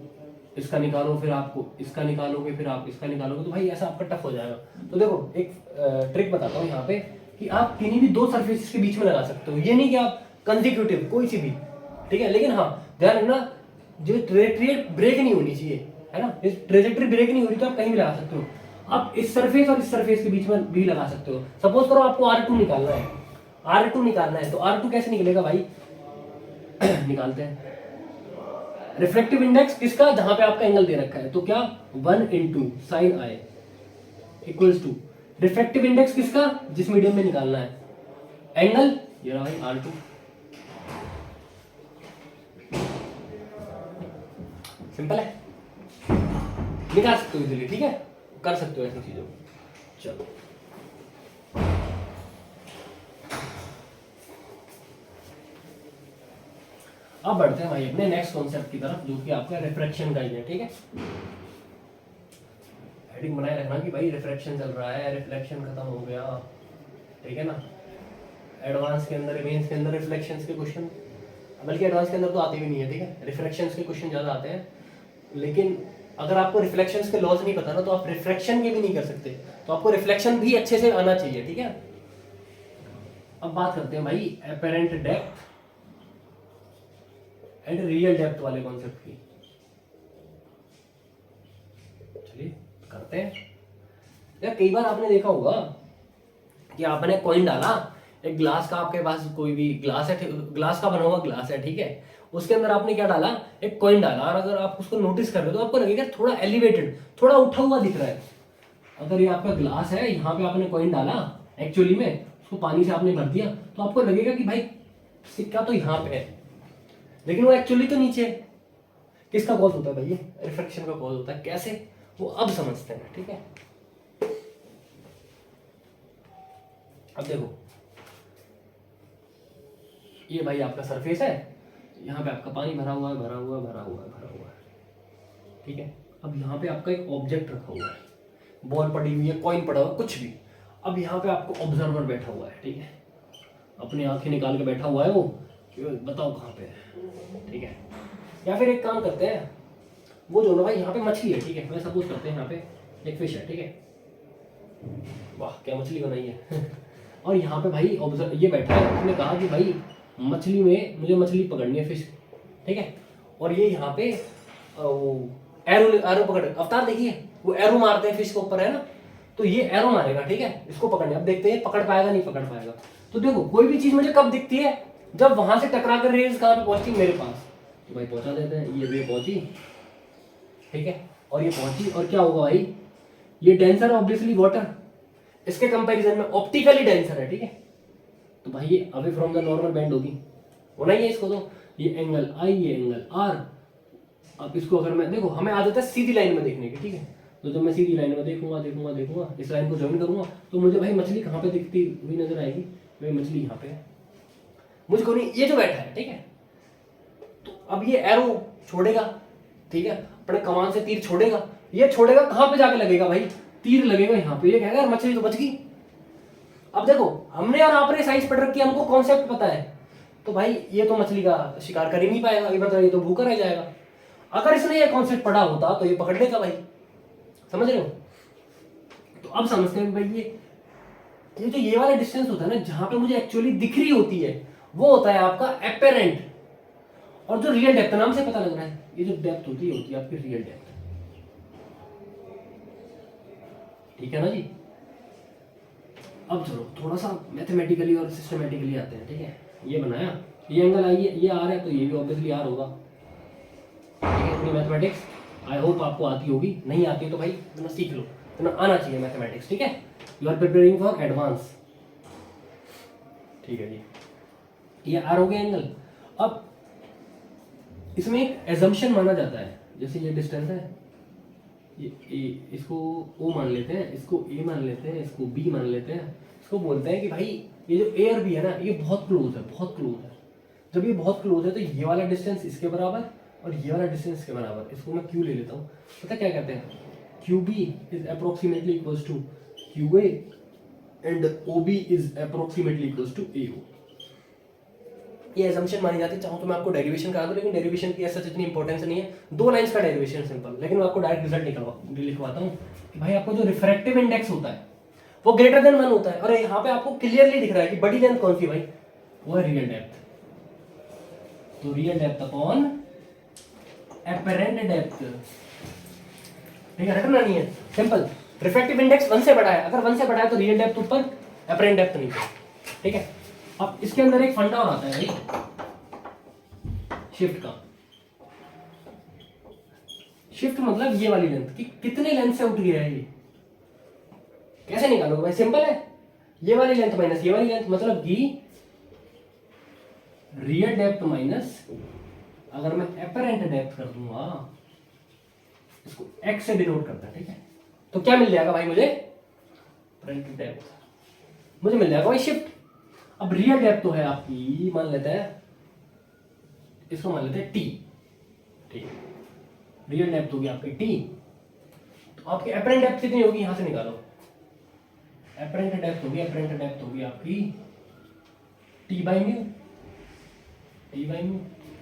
इसका निकालो फिर आपको इसका निकालोगे, फिर आप इसका निकालोगे, तो भाई ऐसा आपका टफ हो जाएगा। तो देखो एक ट्रिक बताता हूँ यहाँ पे कि आप किन्हीं भी दो सरफेसेस के बीच में लगा सकते हो, ये नहीं कि आप कंसेक्यूटिव कोई सी भी, ठीक है, लेकिन हाँ ध्यान रखना जो ट्रेजेक्टरी ब्रेक नहीं होनी चाहिए, है ना, इस ट्रेजेक्टरी ब्रेक नहीं हो रही तो आप कहीं भी लगा सकते हो। आप इस सरफेस और इस सरफेस के बीच में भी लगा सकते हो। सपोज करो आपको R2 निकालना है, R2 निकालना है, तो R2 कैसे निकलेगा भाई निकालते हैं रिफ्लेक्टिव इंडेक्स किसका, जहां पे आपका एंगल दे रखा है, तो क्या 1 × sin i equals to reflective index किसका, जिस मीडियम में निकालना है एंगल, ये रहा भाई R2। सिंपल है, निकाल सकते हो इजीली, ठीक है, कर सकते हो ऐसी चीजों को। चलो अब बढ़ते हैं भाई अपने नेक्स्ट कॉन्सेप्ट की तरफ, जो कि आपका रिफ्रैक्शन का ही है, ठीक है। हेडिंग बनाए रखना कि भाई रिफ्रैक्शन चल रहा है, रिफ्लेक्शन खत्म हो गया, ठीक है ना। एडवांस के अंदर, मेंस के अंदर रिफ्लेक्शंस के क्वेश्चन, बल्कि एडवांस के अंदर तो आते भी नहीं है, ठीक है, रिफ्रैक्शंस के क्वेश्चन ज़्यादा आते हैं। लेकिन अगर आपको रिफ्लेक्शंस के लॉज नहीं पता ना, तो आप रिफ्रैक्शन के भी नहीं कर सकते, तो आपको रिफ्लेक्शन भी अच्छे से आना चाहिए, ठीक है। अब बात करते हैं भाई apparent depth and real depth वाले कॉन्सेप्ट की। चलिए करते हैं। यार कई बार आपने देखा होगा कि आपने कॉइन डाला, एक ग्लास का, आपके पास कोई भी ग्लास है, ग्लास का बना हुआ ग्लास है, ठीक है, उसके अंदर आपने क्या डाला, एक कॉइन डाला, और अगर आप उसको नोटिस कर रहे हो तो आपको लगेगा थोड़ा एलिवेटेड, थोड़ा उठा हुआ दिख रहा है। अगर ये आपका ग्लास है, यहाँ पे आपने कॉइन डाला, एक्चुअली में उसको पानी से आपने भर दिया, तो आपको लगेगा कि भाई सिक्का तो यहाँ पे है, लेकिन वो एक्चुअली तो नीचे है। किसका कॉज होता है भाई, ये रिफ्रैक्शन का कॉज होता है। कैसे, वो अब समझते हैं, ठीक है। अब देखो ये भाई आपका सरफेस है, यहाँ पे आपका पानी भरा हुआ है, भरा हुआ है, भरा हुआ है, भरा हुआ है, ठीक है। अब यहाँ पे आपका एक ऑब्जेक्ट रखा हुआ है, बॉल पड़ी हुई है, कॉइन पड़ा हुआ है, कुछ भी। अब यहाँ पे आपको ऑब्जर्वर बैठा हुआ है, ठीक है, अपनी आंखें निकाल के बैठा हुआ है वो, कि बताओ कहाँ पे है, ठीक है। या फिर एक काम करते हैं, वो जो ना भाई यहाँ पे मछली है, ठीक है, मैं सपोज करते हैं यहाँ पे एक फिश है, ठीक है, वाह क्या मछली बनाई है और यहाँ पे भाई ऑब्जर्व ये बैठा है, उसने कहा कि भाई मछली में मुझे मछली पकड़नी है, फिश, ठीक है। और ये यहाँ पे वो एरो एरो पकड़, अवतार देखिए वो एरो मारते हैं फिश के ऊपर, है ना, तो ये एरो मारेगा, ठीक है, इसको पकड़ने। अब देखते हैं पकड़ पाएगा नहीं पकड़ पाएगा। तो देखो कोई भी चीज मुझे कब दिखती है, जब वहां से टकरा कर रेज कहाँ पे पहुंचती, मेरे पास, तो भाई पहुंचा देते हैं, ये पहुंची, ठीक है, और ये पहुंची, और क्या होगा भाई, ये डेंसर है ऑब्वियसली वाटर, इसके कंपैरिजन में ऑप्टिकली डेंसर है, ठीक है, तो भाई ये away from the normal bend होगी, होना ही है इसको। तो ये एंगल आई, ये एंगल आर। अब इसको अगर मैं देखो, हमें आदत है सीधी लाइन में देखने की, ठीक है, तो जब मैं सीधी लाइन में देखूंगा देखूंगा देखूंगा, इस लाइन को ज्वाइन करूंगा, तो मुझे भाई मछली कहाँ पे दिखती हुई नजर आएगी, भाई मछली यहाँ पे है, मुझको नहीं, ये जो बैठा है, ठीक है। तो अब ये एरो छोड़ेगा, ठीक है, अपने कमान से तीर छोड़ेगा, ये छोड़ेगा कहाँ पे जाके लगेगा भाई, तीर लगेगा यहाँ पे, ये कहेगा यार मछली तो बच गई। अब देखो हमने और आपने साइंस पढ़ रखी है, हमको कॉन्सेप्ट पता है, तो भाई ये तो मछली का शिकार कर ही नहीं पाएगा, ये मतलब ये तो भूखा रह जाएगा। अगर इसने ये कॉन्सेप्ट पढ़ा होता तो ये पकड़ लेगा भाई, समझ रहे हो। तो अब समझते हैं भाई ये जो ये वाला डिस्टेंस होता है ना, जहां पे मुझे एक्चुअली दिख रही होती है, वो होता है आपका एपेरेंट, और जो रियल डेप्थ, नाम से पता लग रहा है, ये जो डेप्थ होती है आपकी रियल डेप्थ, ठीक है ना जी। अब चलो थोड़ा सा मैथमेटिकली और सिस्टमेटिकली आते हैं, ठीक है। ये बनाया, ये एंगल आई है, ये आर है, तो ये भी ऑब्वियसली आर होगा, ठीक है। इतनी मैथमेटिक्स आई होप आपको आती होगी, नहीं आती तो भाई इतना सीख लो, इतना आना चाहिए मैथमेटिक्स, ठीक है। You are preparing for advance, ठीक है जी। ये आर हो गया एंगल। अब इसमें एक एजम्पशन माना जाता है, जैसे ये डिस्टेंस है, इसको O मान लेते हैं, इसको A मान लेते हैं, इसको B मान लेते हैं। इसको बोलते हैं कि भाई ये जो A और B है ना, ये बहुत क्लोज है, बहुत क्लोज है। जब ये बहुत क्लोज है तो ये वाला डिस्टेंस इसके बराबर और ये वाला डिस्टेंस इसके बराबर, इसको मैं Q ले लेता हूँ। पता क्या कहते हैं, QB is approximately equals to QA and OB is approximately equals to AO। ये एजम्पशन मानी जाती है। चाहूँ तो मैं आपको डेरिवेशन करा दूँ, लेकिन डेरिवेशन की ऐसा इतनी इंपॉर्टेंस नहीं है। 2 लाइंस का डेरिवेशन सिंपल, लेकिन मैं आपको डायरेक्ट रिजल्ट लिखवाता हूँ कि भाई आपको जो रिफ्रैक्टिव इंडेक्स होता है वो ग्रेटर देन 1 होता है। और यहाँ पे आपको क्लियरली दिख रहा है कि बड़ी लेंथ कौन सी भाई, वो है रियल डेप्थ। तो real depth upon apparent depth, ठीक है, रटना नहीं है, सिंपल। रिफ्रैक्टिव इंडेक्स 1 से बड़ा है, अगर 1 से बड़ा है तो रियल डेप्थ ऊपर, एपरेंट डेप्थ नीचे, ठीक है। अब इसके अंदर एक फंडा और आता है भाई शिफ्ट का। शिफ्ट मतलब ये वाली लेंथ कि कितने लेंथ से उठ गया है ये, कैसे निकालोगे भाई, सिंपल है। ये वाली लेंथ माइनस ये वाली लेंथ, मतलब कि रियल डेप्थ माइनस, अगर मैं एपरेंट डेप्थ कर दूंगा, इसको x से डिनोट करता है, ठीक है, तो क्या मिल जाएगा भाई मुझे, एपरेंट डेप्थ मुझे मिल जाएगा भाई शिफ्ट। अब रियल डेप्थ तो है आपकी, मान लेते हैं इसको, मान लेते हैं t, ठीक, रियल डेप्थ होगी आपकी t, तो आपकी एपरेंट डेप्थ कितनी होगी, यहां से निकालो। एपरेंट डेप्थ होगी आपकी t by mu,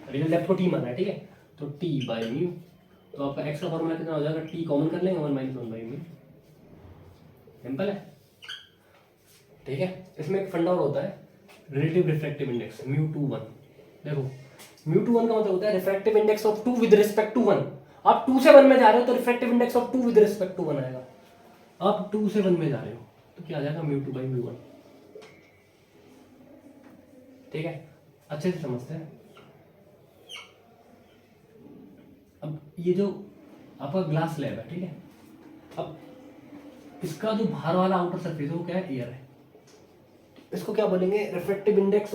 real depth को t माना है, ठीक है, तो t बाई म्यू। तो आपका x का फॉर्मूला कितना हो जाएगा, t कॉमन कर लेंगे, 1 माइनस 1 बाई म्यू, सिंपल है, ठीक है। इसमें एक फंडा और होता है रिलेटिव रिफ्रैक्टिव इंडेक्स μ21। देखो μ21 का मतलब होता है refractive index of 2 with respect to 1। आप 2 से 1 में जा रहे हो तो refractive index of 2 with respect to 1 आएगा। आप 2 से 1 में जा रहे हो तो क्या आ जाएगा, μ2 बाई μ1, ठीक है, अच्छे से समझते हैं। अब ये जो आपका ग्लास स्लैब है, ठीक है, अब इसका जो बाहर वाला आउटर सरफेस है वो क्या है, एयर है। इसको क्या बोलेंगे, refractive index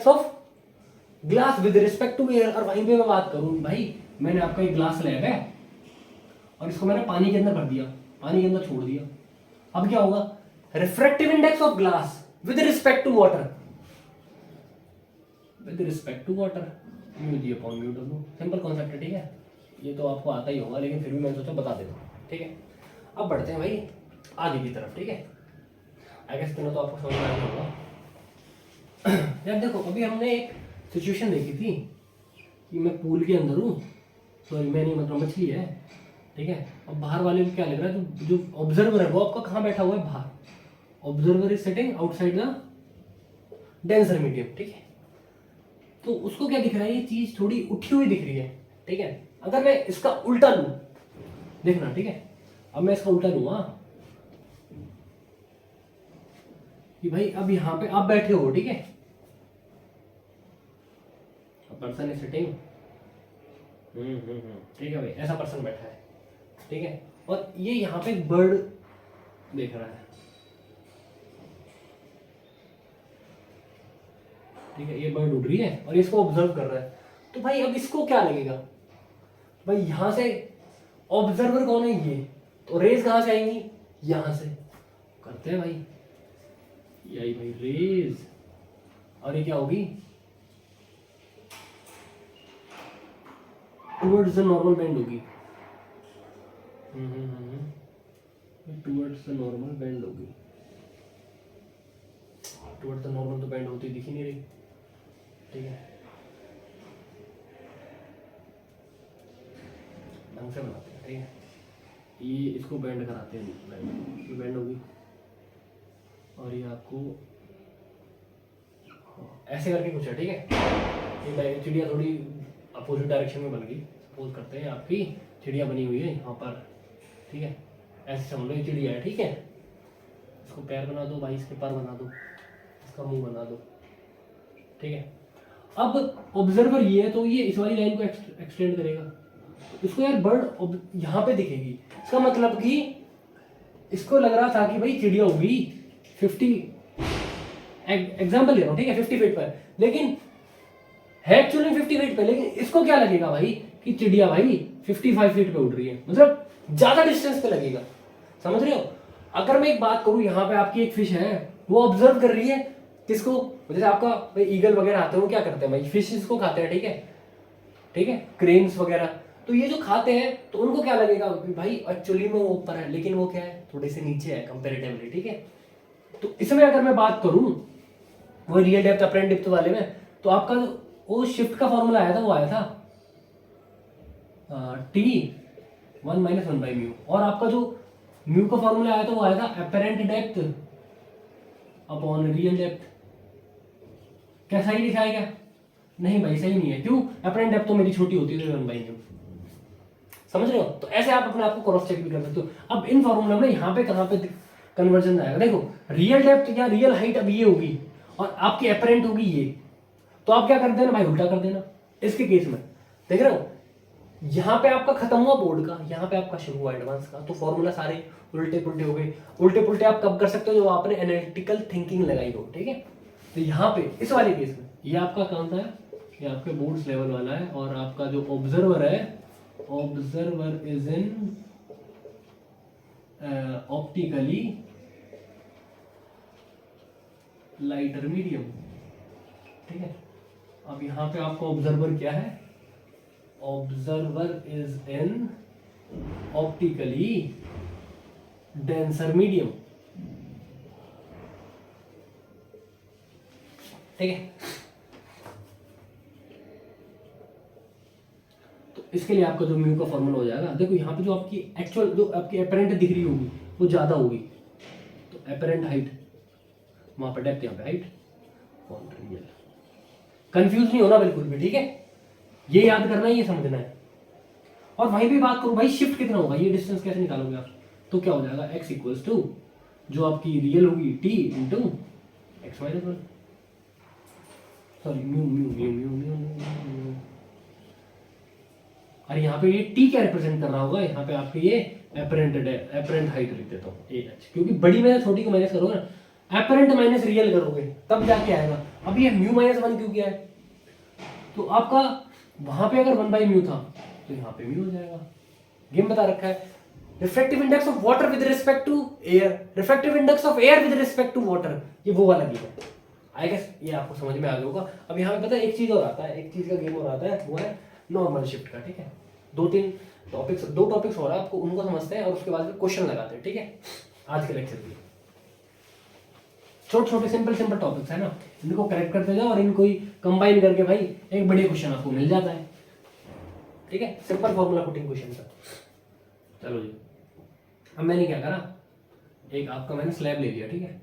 of glass with respect to air. और वहीं पे मैं बात करूं भाई, मैंने आपका एक ग्लास स्लैब है और इसको मैंने पानी के अंदर भर दिया, पानी के अंदर छोड़ दिया, अब क्या होगा, refractive index of glass with respect to water, μg upon μw, simple concept है, ठीक है। ये तो आपको आता ही होगा, लेकिन फिर भी मैंने सोचा बता देता हूँ, ठीक है। अब बढ़ते हैं भाई आगे की तरफ, ठीक है। आई गेस इतना तो आपको समझ में आया होगा। यार देखो, अभी हमने एक सिचुएशन देखी थी कि मैं पूल के अंदर हूँ, सॉरी मैं नहीं, मतलब मछली है, ठीक है। अब बाहर वाले को क्या लग रहा है, जो ऑब्जर्वर है वो आपका कहाँ बैठा हुआ है, बाहर। Observer is sitting outside the denser medium, ठीक है। तो उसको क्या दिख रहा है, ये चीज थोड़ी उठी हुई दिख रही है, ठीक है। अगर मैं इसका उल्टा लूं, देखना, ठीक है, अब मैं इसका उल्टा लूंगा कि भाई अब यहाँ पे आप बैठे हो, ठीक है, पर्सन इज सिटिंग, ठीक है भाई, ऐसा पर्सन बैठा है, ठीक है, और ये यहाँ पे एक बर्ड देख रहा है, ठीक है, ये बर्ड उड़ रही है और इसको ऑब्जर्व कर रहा है। तो भाई अब इसको क्या लगेगा, भाई यहां से ऑब्जर्वर कौन है, ये, तो रेज कहां से आएंगी, यहां से, करते हैं भाई, यही भाई रेज, और ये क्या होगी, टुवर्ड्स द नॉर्मल बेंड होगी, टुवर्ड्स द नॉर्मल बेंड होगी, टुवर्ड्स द नॉर्मल तो बेंड होती दिख ही नहीं रही, ठीक है, ढंग से बनाते हैं, ठीक है। ये इसको बेंड कराते हैं, बेंड होगी, और ये आपको ऐसे करके कुछ है, ठीक है। ये चिड़िया थोड़ी अपोजिट डायरेक्शन में बन गई, सपोज करते हैं आपकी चिड़िया बनी हुई है यहाँ पर, ठीक है, ऐसे समझ लो ये चिड़िया है, ठीक है। इसको पैर बना दो भाई, इसके पर बना दो, इसका मुंह बना दो, ठीक है। अब ऑब्जर्वर ये है तो ये इस वाली लाइन को एक्सटेंड करेगा, इसको यार बर्ड यहाँ पे दिखेगी, इसका मतलब कि इसको लग रहा था कि भाई चिड़िया होगी 50, एग्जाम्पल ले रहा हूँ, ठीक है, 50 फीट पर, लेकिन है एक्चुअली 50 फीट पे, लेकिन इसको क्या लगेगा भाई कि चिड़िया भाई 55 फीट पे उड़ रही है, मतलब ज्यादा डिस्टेंस पे लगेगा, समझ रहे हो। अगर मैं एक बात करूं, यहाँ पे आपकी एक फिश है, वो ऑब्जर्व कर रही है किसको, जैसे आपका भाई ईगल वगैरह आते हैं वो क्या करते हैं भाई, फिशेस को खाते हैं, ठीक है, ठीक है, क्रेन्स वगैरह, तो ये जो खाते हैं तो उनको क्या लगेगा कि भाई एक्चुअली में वो ऊपर है, लेकिन वो क्या है, थोड़े से नीचे है कंपेरेटिवली, ठीक है। तो इसमें अगर मैं बात करूं वो रियल डेप्थ अपरेंट डेप्थ वाले में, तो आपका वो शिफ्ट का फॉर्मूला आया था, वो आया था टी 1-1/μ, और आपका जो म्यू का फॉर्मूला आया था वो आया था apparent depth upon real depth. क्या सही लिखा है क्या? नहीं भाई सही नहीं है, क्यों? अपरेंट डेप्थ तो मेरी छोटी होती है 1/μ, समझ रहे हो। तो ऐसे आप अपने आप को क्रॉस चेक भी कर सकते हो। अब इन फॉर्मूला में यहाँ पे कहाँ पे कन्वर्जन आएगा, देखो रियल डेप्थ या रियल हाइट अब ये होगी और आपकी अपरेंट होगी ये, तो आप क्या कर देना भाई, उल्टा कर देना। इसके केस में देख रहे हो, यहाँ पे आपका खत्म हुआ बोर्ड का, यहाँ पे आपका शुरू हुआ एडवांस का, तो फॉर्मूला सारे उल्टे पुल्टे हो गए। उल्टे पुल्टे आप कब कर सकते हो, जो आपने एनालिटिकल थिंकिंग लगाई हो, ठीक है। तो यहाँ पे इस वाले केस में ये आपका काम था, ये आपके बोर्ड्स लेवल वाला है, और आपका जो ऑब्जर्वर है, observer is in optically lighter medium, ठीक है। अब यहाँ पे आपका ऑब्जर्वर क्या है, observer is in optically denser medium, ठीक है। तो इसके लिए आपका जो म्यू का फॉर्मूला हो जाएगा, देखो यहाँ पे जो आपकी एक्चुअल जो आपकी अपरेंट दिख रही होगी वो ज्यादा होगी, तो अपरेंट हाइट वहां पर डेप्थ, यहाँ पे हाइट ऑन रियल। कंफ्यूज नहीं होना बिल्कुल भी, ठीक है, ये याद करना है, ये समझना है। और वहीं भी बात करूं भाई शिफ्ट कितना होगा, ये डिस्टेंस कैसे निकालोगे आप, तो क्या हो जाएगा x इक्वल्स टू जो आपकी रियल होगी t into x minus 1, sorry mu mu mu mu mu mu. और यहाँ पे ये t क्या रिप्रेजेंट कर रहा होगा, यहाँ पे आपके ये अपरेंट हाइट लिख देता हूँ ah, क्योंकि बड़ी में छोटी को माइनस करोगे ना, अपरेंट माइनस रियल करोगे तब जाके आएगा। अब ये म्यू -1 क्यों किया है, तो आपका वहां पे अगर 1/μ था तो यहाँ पे म्यू हो जाएगा। गेम बता रखा है, refractive index of water with respect to air, refractive index of air with respect to water, ये वो वाला गेम है। आई गेस ये आपको समझ में आ गया होगा। अब यहाँ पे पता है एक चीज और आता है, एक चीज का गेम और आता है, वो है नॉर्मल शिफ्ट का, ठीक है। दो टॉपिक्स हो रहा है, आपको उनको समझते हैं और उसके बाद क्वेश्चन लगाते हैं, ठीक है। आज के लेक्चर में छोटे छोटे सिंपल टॉपिक्स है ना, इनको करेक्ट करते जाओ और इनको ही कंबाइन करके भाई एक बढ़िया क्वेश्चन आपको मिल जाता है, ठीक है। सिंपल फॉर्मूला पुटिंग क्वेश्चन का। चलो जी, अब मैंने क्या करा, एक आपका मैंने स्लैब ले लिया, ठीक है।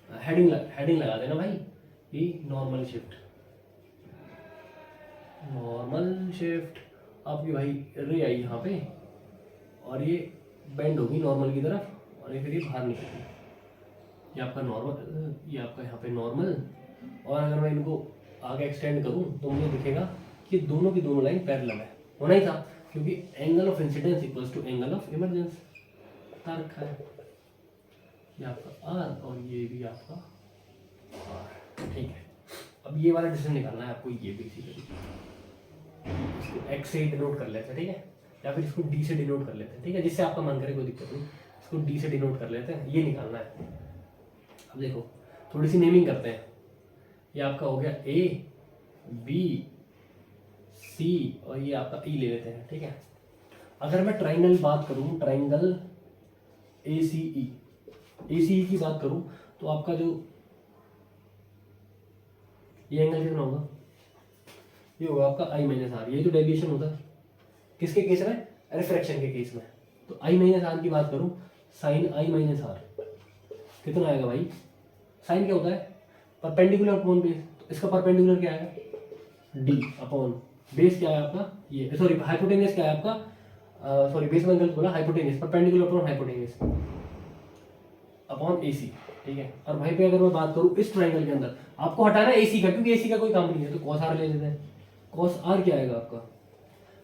हेडिंग लगा देना भाई, ये नॉर्मल शिफ्ट आपकी भाई रे आई यहाँ पे, और ये बेंड होगी नॉर्मल की तरफ, और ये फिर ये बाहर निकलेगी, ये आपका नॉर्मल, ये आपका यहाँ पे नॉर्मल। और अगर मैं इनको आगे एक्सटेंड करूँ तो मुझे दिखेगा कि दोनों की दोनों लाइन पैरेलल है, होना ही था, क्योंकि angle of incidence equals to angle of emergence बता रखा है। ये आपका आर और ये भी आपका आर, ठीक है। अब ये वाला डिस्टेंस निकालना है आपको, ये बेसिकली इसको एक्स से डिनोट कर लेते हैं, ठीक है, या फिर इसको डी से डिनोट कर लेते हैं, ठीक है, जिससे आपका मन करे कोई दिक्कत नहीं, इसको डी से डिनोट कर लेते हैं, ये निकालना है। अब देखो थोड़ी सी नेमिंग करते हैं, ये आपका हो गया ए बी सी और ये आपका ई ले लेते हैं, ठीक है। अगर मैं ट्राइंगल बात करूं, ट्राइंगल ए सी ई की बात करूं, तो आपका जो ये एंगल कितना होगा, ये होगा आपका आई माइनस आर। ये जो डेविएशन होता है किसके केस में, रिफ्रैक्शन के केस में, तो आई माइनस आर की बात करूं, साइन आई माइनस आर कितना आएगा भाई, साइन क्या होता है परपेंडिकुलर अपॉन बेस, तो इसका परपेंडिकुलर क्या आएगा डी अपॉन बेस क्या है आपका, ये सॉरी हाइपोटेनियस क्या है आपका, सॉरी बेस में गलत बोला, hypotenuse perpendicular upon hypotenuse upon AC, ठीक है। और भाई पे अगर मैं बात करूं इस ट्राइंगल के अंदर आपको हटाना है एसी का, क्योंकि एसी का कोई काम नहीं है, तो कॉस आर ले लेते हैं। कॉस आर क्या आएगा आपका,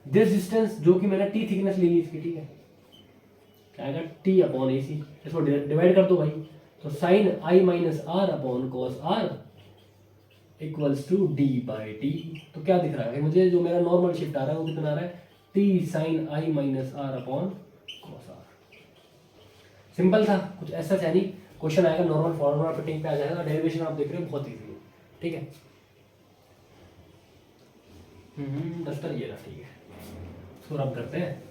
दिस डिस्टेंस जो कि मैंने टी थिकनेस ले ली इसकी, ठीक है, क्या आएगा टी अपॉन एसी, इसको डिवाइड कर दो भाई, तो sine I minus R upon cos R equals to D by T. तो क्या दिख रहा है मुझे, जो मेरा नॉर्मल शिफ्ट आ रहा है वो कितना आ रहा है, T sine I minus R upon cos R. Simple था, कुछ ऐसा है नहीं। क्वेश्चन आएगा नॉर्मल फॉर्मूला फिटिंग पे आ जाएगा, डेरिवेशन आप देख रहे हो बहुत ईजी है, ठीक है। डस्टर ये रहा, ठीक है, इसको रब करते हैं।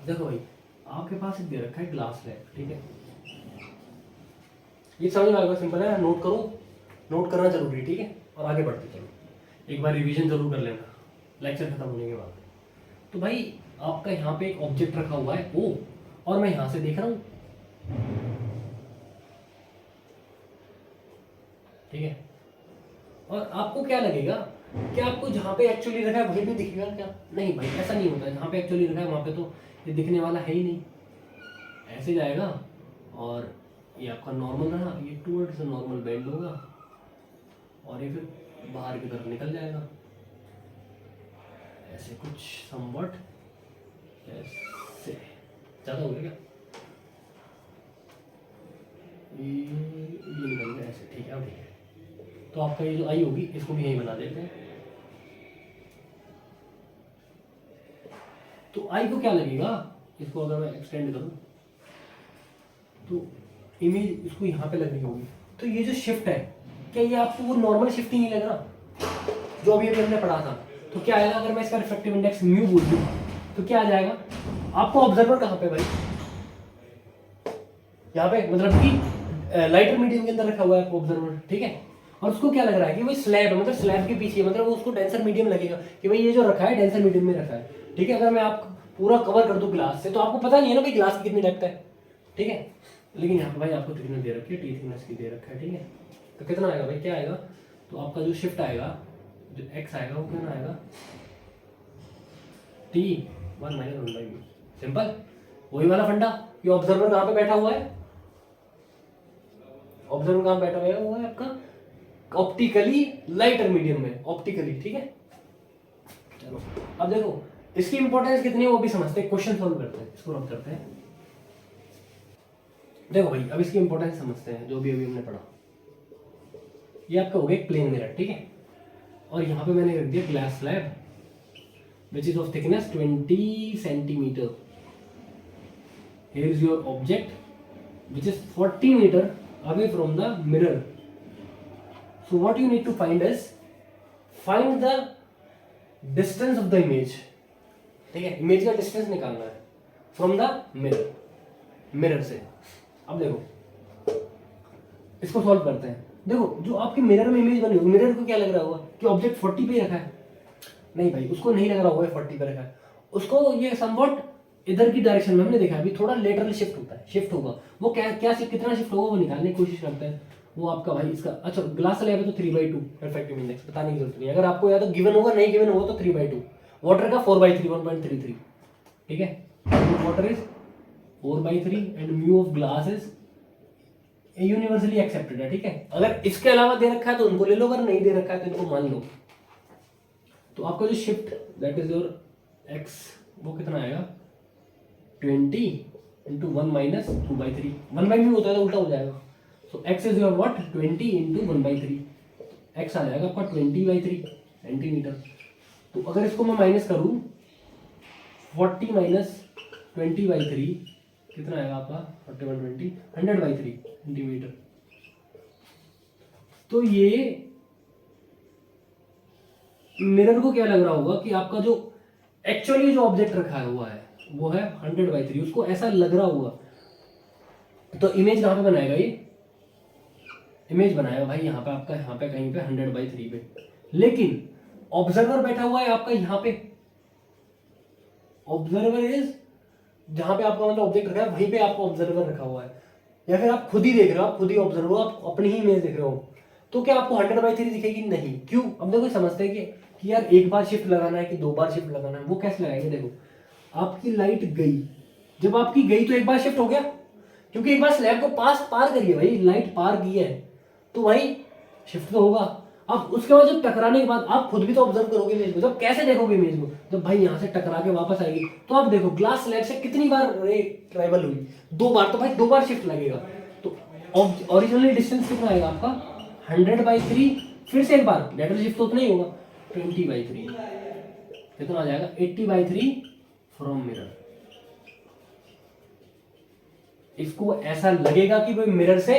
देखो भाई आपके पास एक दे रखा है ग्लास स्लैब, ठीक है, ये समझ में आएगा, सिंपल है, नोट करो, नोट करना जरूरी है, ठीक है। और आगे बढ़ते चलो, एक बार रिवीजन जरूर कर लेना लेक्चर खत्म होने के बाद। तो भाई आपका यहाँ पे एक ऑब्जेक्ट रखा हुआ है ओ, और मैं यहाँ से देख रहा हूँ, ठीक है। और आपको क्या लगेगा कि आपको जहाँ पे एक्चुअली रखा है वहीं पे दिखेगा क्या? नहीं भाई ऐसा नहीं होता है, जहाँ पे एक्चुअली रखा है वहाँ पे तो ये दिखने वाला है ही नहीं। ऐसे जाएगा और ये आपका नॉर्मल रहा, ये टूवर्ड्स नॉर्मल बेंड होगा और ये फिर बाहर की तरफ निकल जाएगा ऐसे कुछ समवट ऐसे। ज़्यादा हो गया क्या? ये निकल गया ऐसे, ठीक है। अब ठीक है, तो आपका ये जो आई होगी इसको भी यहीं बना देते हैं। तो आई को क्या लगेगा, इसको अगर मैं एक्सटेंड करूं तो इमेज इसको यहाँ पे लग रही होगी। तो ये जो शिफ्ट है, क्या ये आपको वो नॉर्मल शिफ्ट ही नहीं लग रहा जो अभी हमने पढ़ा था? तो क्या आएगा अगर मैं इसका रिफ्रैक्टिव इंडेक्स म्यू बोल दूं तो क्या आ जाएगा? आपको ऑब्जर्वर कहाँ पे भाई, यहाँ पे, मतलब कि लाइटर मीडियम के अंदर रखा हुआ है आपको ऑब्जर्वर, ठीक है। और उसको क्या लग रहा है कि भाई स्लैब, मतलब स्लैब के पीछे, मतलब वो उसको डेंसर मीडियम लगेगा कि भाई ये जो रखा है डेंसर मीडियम में रखा है, ठीक है। अगर मैं आपको पूरा कवर कर दूं ग्लास से तो आपको पता नहीं है ना भाई ग्लास की कितनी डेप्थ है, ठीक है। लेकिन यहाँ पे भाई आपको थिकनेस दे रखी है, टी थिकनेस की दे रखा है, ठीक है। तो कितना आएगा भाई, क्या आएगा? तो आपका जो शिफ्ट आएगा, जो एक्स आएगा वो कितना आएगा, टी 1 माइनस 1/v। सिंपल, वही वाला फंडा कि ऑब्जर्वर कहाँ पे बैठा हुआ है, ऑब्जर्वर कहाँ बैठा हुआ है आपका ऑप्टिकली लाइटर मीडियम में, ऑप्टिकली, ठीक है। चलो अब देखो इसकी इंपॉर्टेंस कितनी है वो भी समझते हैं, क्वेश्चन सॉल्व करते हैं, इसको रब करते हैं। देखो भाई अब इसकी इंपॉर्टेंस समझते हैं, जो भी अभी हमने पढ़ा। ये आपका हो गया एक प्लेन मिरर, ठीक है। और यहाँ पे मैंने रख दिया glass slab which is of thickness 20 centimetre. Here is your object which is 40 metre away from the mirror. So what you need to find is find the distance of the image, ठीक है। Image का distance निकालना है from the mirror, mirror से। अब देखो इसको solve करते हैं। देखो जो आपके मिरर में इमेज बनी होगी, मिरर को क्या लग रहा होगा कि ऑब्जेक्ट 40 पे रखा है? नहीं भाई उसको नहीं लग रहा होगा 40 पे रखा है, उसको ये समवट इधर की डायरेक्शन में हमने देखा अभी थोड़ा लेटरल शिफ्ट होता है, शिफ्ट होगा। वो क्या क्या कितना शिफ्ट होगा वो निकालने की कोशिश करते हैं। वो आपका भाई इसका अच्छा ग्लास स्लैब है तो 3/2 रिफ्रैक्टिव इंडेक्स बताने की जरूरत नहीं है। अगर आपको या तो गिवन होगा, नहीं गिवन होगा तो 3/2। वाटर का 4/3 1.33, ठीक है। Water is 4/3 and mu of glass is universally accepted है, ठीक है। अगर इसके अलावा दे रखा है तो उनको ले लो, अगर नहीं दे रखा है तो इनको मान लो। तो आपका जो shift that is your x वो कितना आएगा 20 इंटू 1 माइनस 2/3। 1/3 होता है तो उल्टा हो जाएगा। सो x is your what 20 into 1/3, x आ जाएगा आपका 20/3 सेंटीमीटर। तो अगर इसको मैं माइनस करूं 40 माइनस 20/3 कितना आएगा आपका 41 20 100/3 सेंटीमीटर। तो ये मिरर को क्या लग रहा होगा कि आपका जो एक्चुअली जो ऑब्जेक्ट रखा हुआ है वो है 100/3, उसको ऐसा लग रहा होगा। तो इमेज कहाँ पे बनाएगा, ये इमेज बनाएगा भाई यहाँ पे आपका, यहाँ पे कहीं पे 100/3 पे। लेकिन ऑब्जर्वर बैठा हुआ है आपका यहाँ पे, ऑब्जर्वर इज जहां पे आपका मतलब ऑब्जेक्ट रखा है वहीं पे आपको ऑब्जर्वर रखा हुआ है, या फिर आप खुद ही देख रहे हो, आप खुद ही ऑब्जर्वर हो, आप अपनी ही इमेज देख रहे हो। तो क्या आपको 100/3 दिखेगी? नहीं। क्यों? अब देखो समझते हैं कि यार एक बार शिफ्ट लगाना है कि 2 बार शिफ्ट लगाना है। वो कैसे लगाएंगे? देखो आपकी लाइट गई, जब आपकी गई तो एक बार शिफ्ट हो गया, क्योंकि एक बार स्लैब को पार करिए भाई, लाइट पार की है तो भाई शिफ्ट तो होगा। अब उसके बाद जब टकराने के बाद आप खुद भी तो ऑब्जर्व करोगे इमेज को, जब कैसे देखोगे इमेज को, जब भाई यहाँ से टकरा के वापस आएगी तो आप देखो ग्लास स्लैब से कितनी बार रे ट्रैवल हुई, 2 बार। तो भाई 2 बार शिफ्ट लगेगा। तो ओरिजिनली डिस्टेंस कितना आएगा आपका 100/3, फिर से एक बार लेटर शिफ्ट तो उतना ही होगा 20/3, कितना आ जाएगा 80/3 फ्रॉम मिरर। इसको ऐसा लगेगा कि भाई मिरर से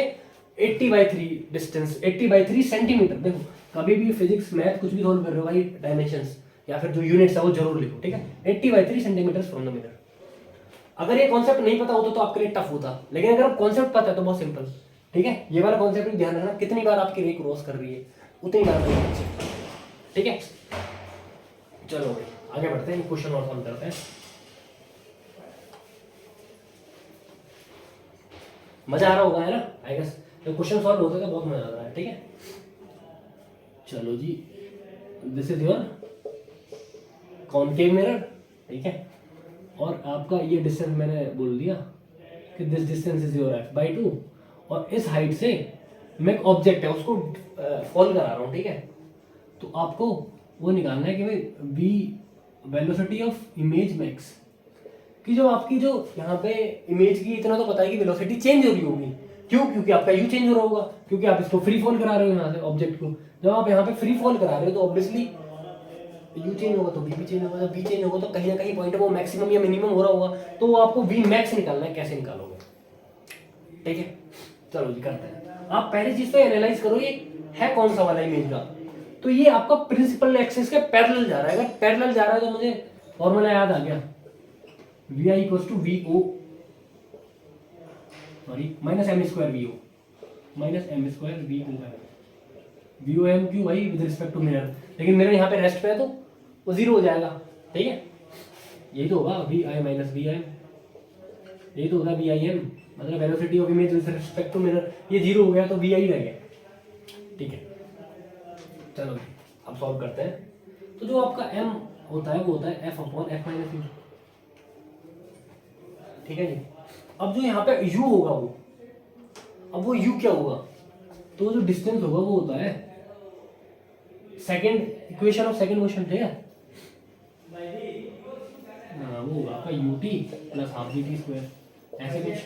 80/3 डिस्टेंस, 80/3 सेंटीमीटर। देखो कभी भी फिजिक्स मैथ कुछ भी सॉल्व कर रहे हो भाई, डायमेंशंस या फिर जो यूनिट्स है वो जरूर लिखो, ठीक है। 80/3 सेंटीमीटर फ्रॉम द मिरर। अगर ये कॉन्सेप्ट नहीं पता होता तो आपके लिए टफ होता, लेकिन अगर कॉन्सेप्ट पता है तो बहुत सिंपल, ठीक है। ये वाला कॉन्सेप्ट भी ध्यान रखना, कितनी बार आपकी रे क्रॉस कर रही है उतनी बार, ठीक है। चलो भाई आगे बढ़ते हैं, क्वेश्चन और सॉल्व करते हैं। मजा आ रहा होगा है ना, आई गेस। तो क्वेश्चन सॉल्व होते तो बहुत मजा आ रहा है, ठीक है। चलो जी, this is your concave mirror, ठीक है। और आपका ये डिस्टेंस मैंने बोल दिया कि this distance is your f/2, और इस हाइट से मैं एक ऑब्जेक्ट है उसको फॉल करा रहा हूँ, ठीक है। तो आपको वो निकालना है कि भाई v velocity of image max, कि जो आपकी जो यहाँ पे इमेज की इतना तो पता है कि वेलोसिटी चेंज हो रही होगी, क्यों? क्योंकि आपका यू चेंज हो रहा होगा, क्योंकि आप इसको फ्री फॉल करा रहे हो यहाँ से ऑब्जेक्ट को। जब आप यहाँ पे फ्री फॉल करा रहे हो तो ऑब्वियसली यू चेंज होगा तो वी भी चेंज होगा, जब वी चेंज होगा तो कहीं ना कहीं पॉइंट वो मैक्सिमम या मिनिमम हो रहा होगा, तो वो आपको वी मैक्स निकालना है। कैसे निकालोगे, ठीक है। चलो जी करते हैं। आप पहली चीज तो एनालाइज करो ये है कौन सा वाला इमेज का। तो ये आपका प्रिंसिपल एक्सिस के पैरेलल जा रहा है। अगर पैरेलल जा रहा है तो मुझे फॉर्मूला याद आ गया, vi equals to vo sorry minus m square vo, minus m square vo m क्यों भाई विद रिस्पेक्ट टू मिरर, लेकिन मिरर यहाँ पे रेस्ट पे है तो वो जीरो हो जाएगा, ठीक है। यही तो होगा vi माइनस vi, यही तो होगा vi m, मतलब velocity of image with respect to mirror. ये जीरो हो गया तो vi रह गया, ठीक है। चलो अब सॉल्व करते हैं। तो जो आपका m होता है वो होता है f/f - u, ठीक है जी। अब जो यहाँ पे u होगा वो, अब वो u क्या होगा, तो जो डिस्टेंस होगा वो होता है second equation of second motion, ठीक है। वो होगा आपका ut plus half gt square, ऐसे कुछ,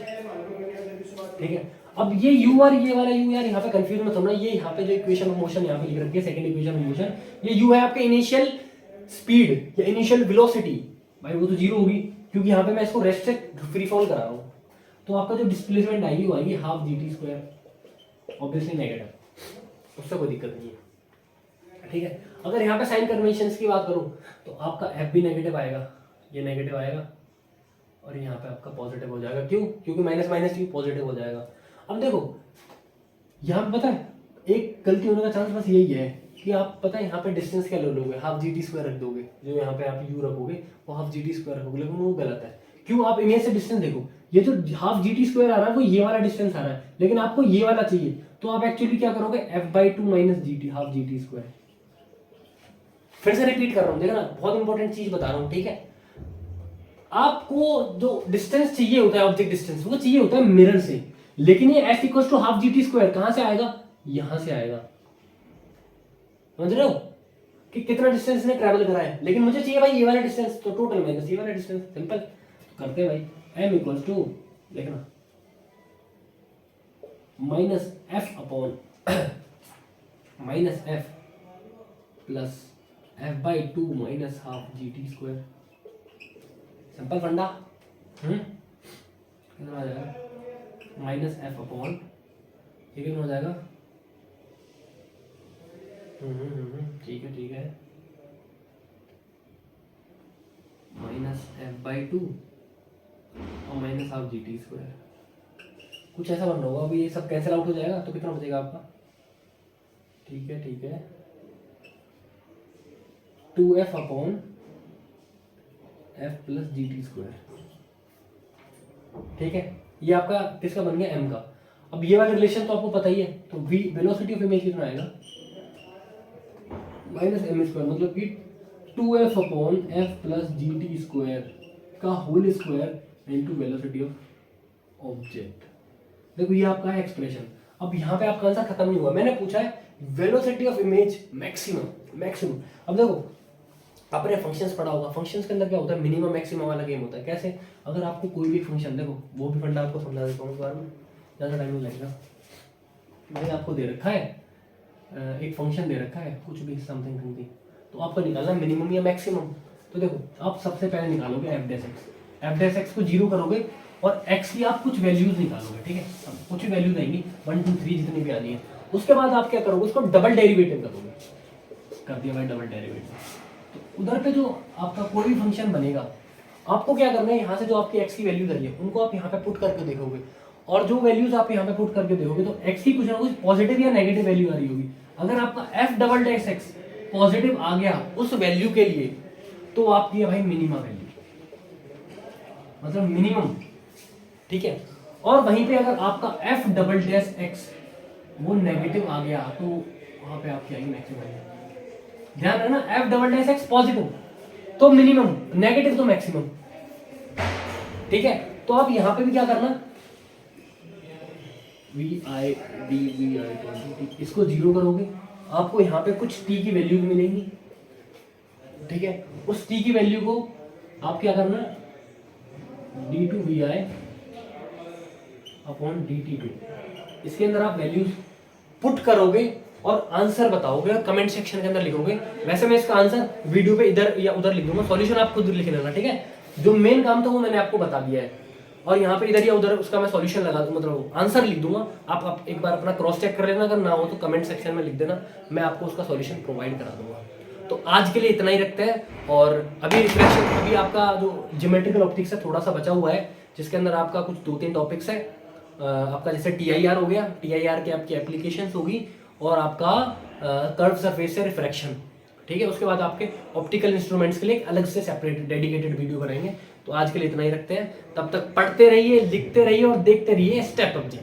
ठीक है। अब ये u और ये वाला u यार यहाँ पे कंफ्यूज मत होना, ये यहाँ पे जो इक्वेशन ऑफ मोशन यहाँ पे लिख रखी है सेकंड इक्वेशन ऑफ मोशन, ये u है आपके इनिशियल स्पीड या इनिशियल वेलोसिटी, भाई वो तो जीरो होगी क्योंकि यहाँ पे मैं इसको रेस्ट से फ्री फॉल करा रहा हूँ। तो आपका जो डिस्प्लेसमेंट आएगी वो आएगी half gt square, obviously negative, उससे कोई दिक्कत नहीं है, ठीक है। अगर यहाँ पे साइन कन्वेंशंस की बात करूँ तो आपका f भी नेगेटिव आएगा, ये नेगेटिव आएगा, और यहाँ पे आपका पॉजिटिव हो जाएगा। क्यों? क्योंकि माइनस माइनस यू पॉजिटिव हो जाएगा। अब देखो यहाँ पे पता है एक गलती होने का चांस बस यही है कि आप पता है यहाँ पे डिस्टेंस क्या ले लोगे, हाफ gt स्क्वायर रख दोगे, जो यहाँ पे आप u रखोगे वो हाफ gt स्क्वायर रखोगे, लेकिन वो गलत है। क्यों? आप इमेज से डिस्टेंस देखो, ये जो हाफ gt स्क्वायर आ रहा है वो ये वाला डिस्टेंस आ रहा है, लेकिन आपको ये वाला चाहिए, तो आप एक्चुअली क्या करोगे f/2 minus gt half gt square. फिर से रिपीट कर रहा हूँ, देखना बहुत इंपॉर्टेंट चीज बता रहा हूँ, ठीक है। आपको जो डिस्टेंस चाहिए होता है ऑब्जेक्ट डिस्टेंस, वो चाहिए होता है मिरर से, लेकिन ये f equals to half gt square कहां से आएगा, यहां से आएगा। समझ रहे हो कि कितना डिस्टेंस ने ट्रैवल करा है, लेकिन मुझे चाहिए भाई ये वाला डिस्टेंस, तो टोटल माइनस ये वाला डिस्टेंस। सिंपल करते हैं भाई, m इक्वल्स टू देखना minus f upon minus f plus f/2 minus half gt square. Simple फंडा, कितना आ जाएगा माइनस f अपॉन, ये कितना हो जाएगा, ठीक है ठीक है, माइनस f/2 और माइनस हाफ gt स्क्वायर, कुछ ऐसा बन रहा होगा। अभी ये सब कैंसिल आउट हो जाएगा तो कितना बचेगा आपका, ठीक है ठीक है, 2f upon f plus gt square, ठीक है। ये आपका किसका बन गया, m का। अब ये वाला रिलेशन तो आपको पता ही है, तो v वेलोसिटी ऑफ इमेज कितना आएगा माइनस m स्क्वायर, मतलब कि 2f upon f plus gt square का whole square into velocity of object. देखो ये आपका है एक्सप्रेशन। अब यहाँ पे आपका आंसर खत्म नहीं हुआ, मैंने पूछा है velocity of image maximum maximum. अब देखो आपने फंक्शंस पढ़ा होगा, फंक्शंस के अंदर क्या होता है, मिनिमम मैक्सिमम वाला गेम होता है। कैसे? अगर आपको कोई भी फंक्शन, देखो वो भी फंडा आपको समझा देता हूँ इस बार में, ज़्यादा टाइम नहीं लगेगा। भाई आपको दे रखा है एक फंक्शन दे रखा है कुछ भी समथिंग समथिंग, तो आपको निकालना मिनिमम या मैक्सिमम। तो देखो आप सबसे पहले निकालोगे F dash x, F dash x को जीरो करोगे और एक्स की आप कुछ वैल्यूज निकालोगे, ठीक है, अब कुछ वैल्यूज आएंगी 1 2 3 जितनी भी आनी है। उसके बाद आप क्या करोगे, उसको डबल डेरिवेटिव करोगे, कर दिया भाई डबल डेरिवेटिव। तो उधर पे जो आपका कोई भी फंक्शन बनेगा, आपको क्या करना है, यहाँ से जो आपकी एक्स की वैल्यूज आई है उनको आप यहाँ पे पुट करके देखोगे, और जो वैल्यूज आप यहाँ पे पुट करके देखोगे तो एक्स की कुछ ना कुछ पॉजिटिव या नेगेटिव वैल्यू आ रही होगी। अगर आपका f double dash x positive आ गया उस वैल्यू के लिए, तो आपकी है भाई मिनिमम वैल्यू, मतलब मिनिमम, ठीक है। और वहीं पे अगर आपका एफ डबल डैश एक्स वो नेगेटिव आ गया तो वहां पे आपकी आएगी मैक्सिमम वैल्यू। ध्यान रखना, F double dash x positive तो मिनिमम, नेगेटिव तो मैक्सिमम, ठीक है। तो आप यहां पे भी क्या करना, वी आई डी वी आई इसको जीरो करोगे, आपको यहाँ पे कुछ टी की वैल्यू मिलेंगी, ठीक है। उस टी की वैल्यू को आप क्या करना, D two V I upon D T two, इसके अंदर आप वैल्यूज पुट करोगे और आंसर बताओगे और कमेंट सेक्शन के अंदर लिखोगे। वैसे मैं इसका आंसर वीडियो पे इधर या उधर लिख दूंगा, सॉल्यूशन आप खुद लिख लेना, ठीक है। जो मेन काम था वो मैंने आपको बता दिया है, और यहाँ पे इधर या उधर उसका मैं सॉल्यूशन लगा दूँ, मतलब आंसर लिख दूंगा। आप एक बार अपना क्रॉस चेक कर लेना, अगर ना हो तो कमेंट सेक्शन में लिख देना, मैं आपको उसका सॉल्यूशन प्रोवाइड करा दूंगा। तो आज के लिए इतना ही रखते हैं, और अभी रिफ्रेश, अभी आपका जो ज्योमेट्रिकल ऑप्टिक्स है थोड़ा सा बचा हुआ है, जिसके अंदर आपका कुछ 2-3 टॉपिक्स है। आपका जैसे TIR हो गया, TIR के आपकी एप्लीकेशंस होगी, और आपका कर्व सरफेस से रिफ्रैक्शन, ठीक है। उसके बाद आपके ऑप्टिकल इंस्ट्रूमेंट्स के लिए अलग से सेपरेट डेडिकेटेड वीडियो बनाएंगे। तो आज के लिए इतना ही रखते हैं, तब तक पढ़ते रहिए, लिखते रहिए और देखते रहिए स्टेप अप जी।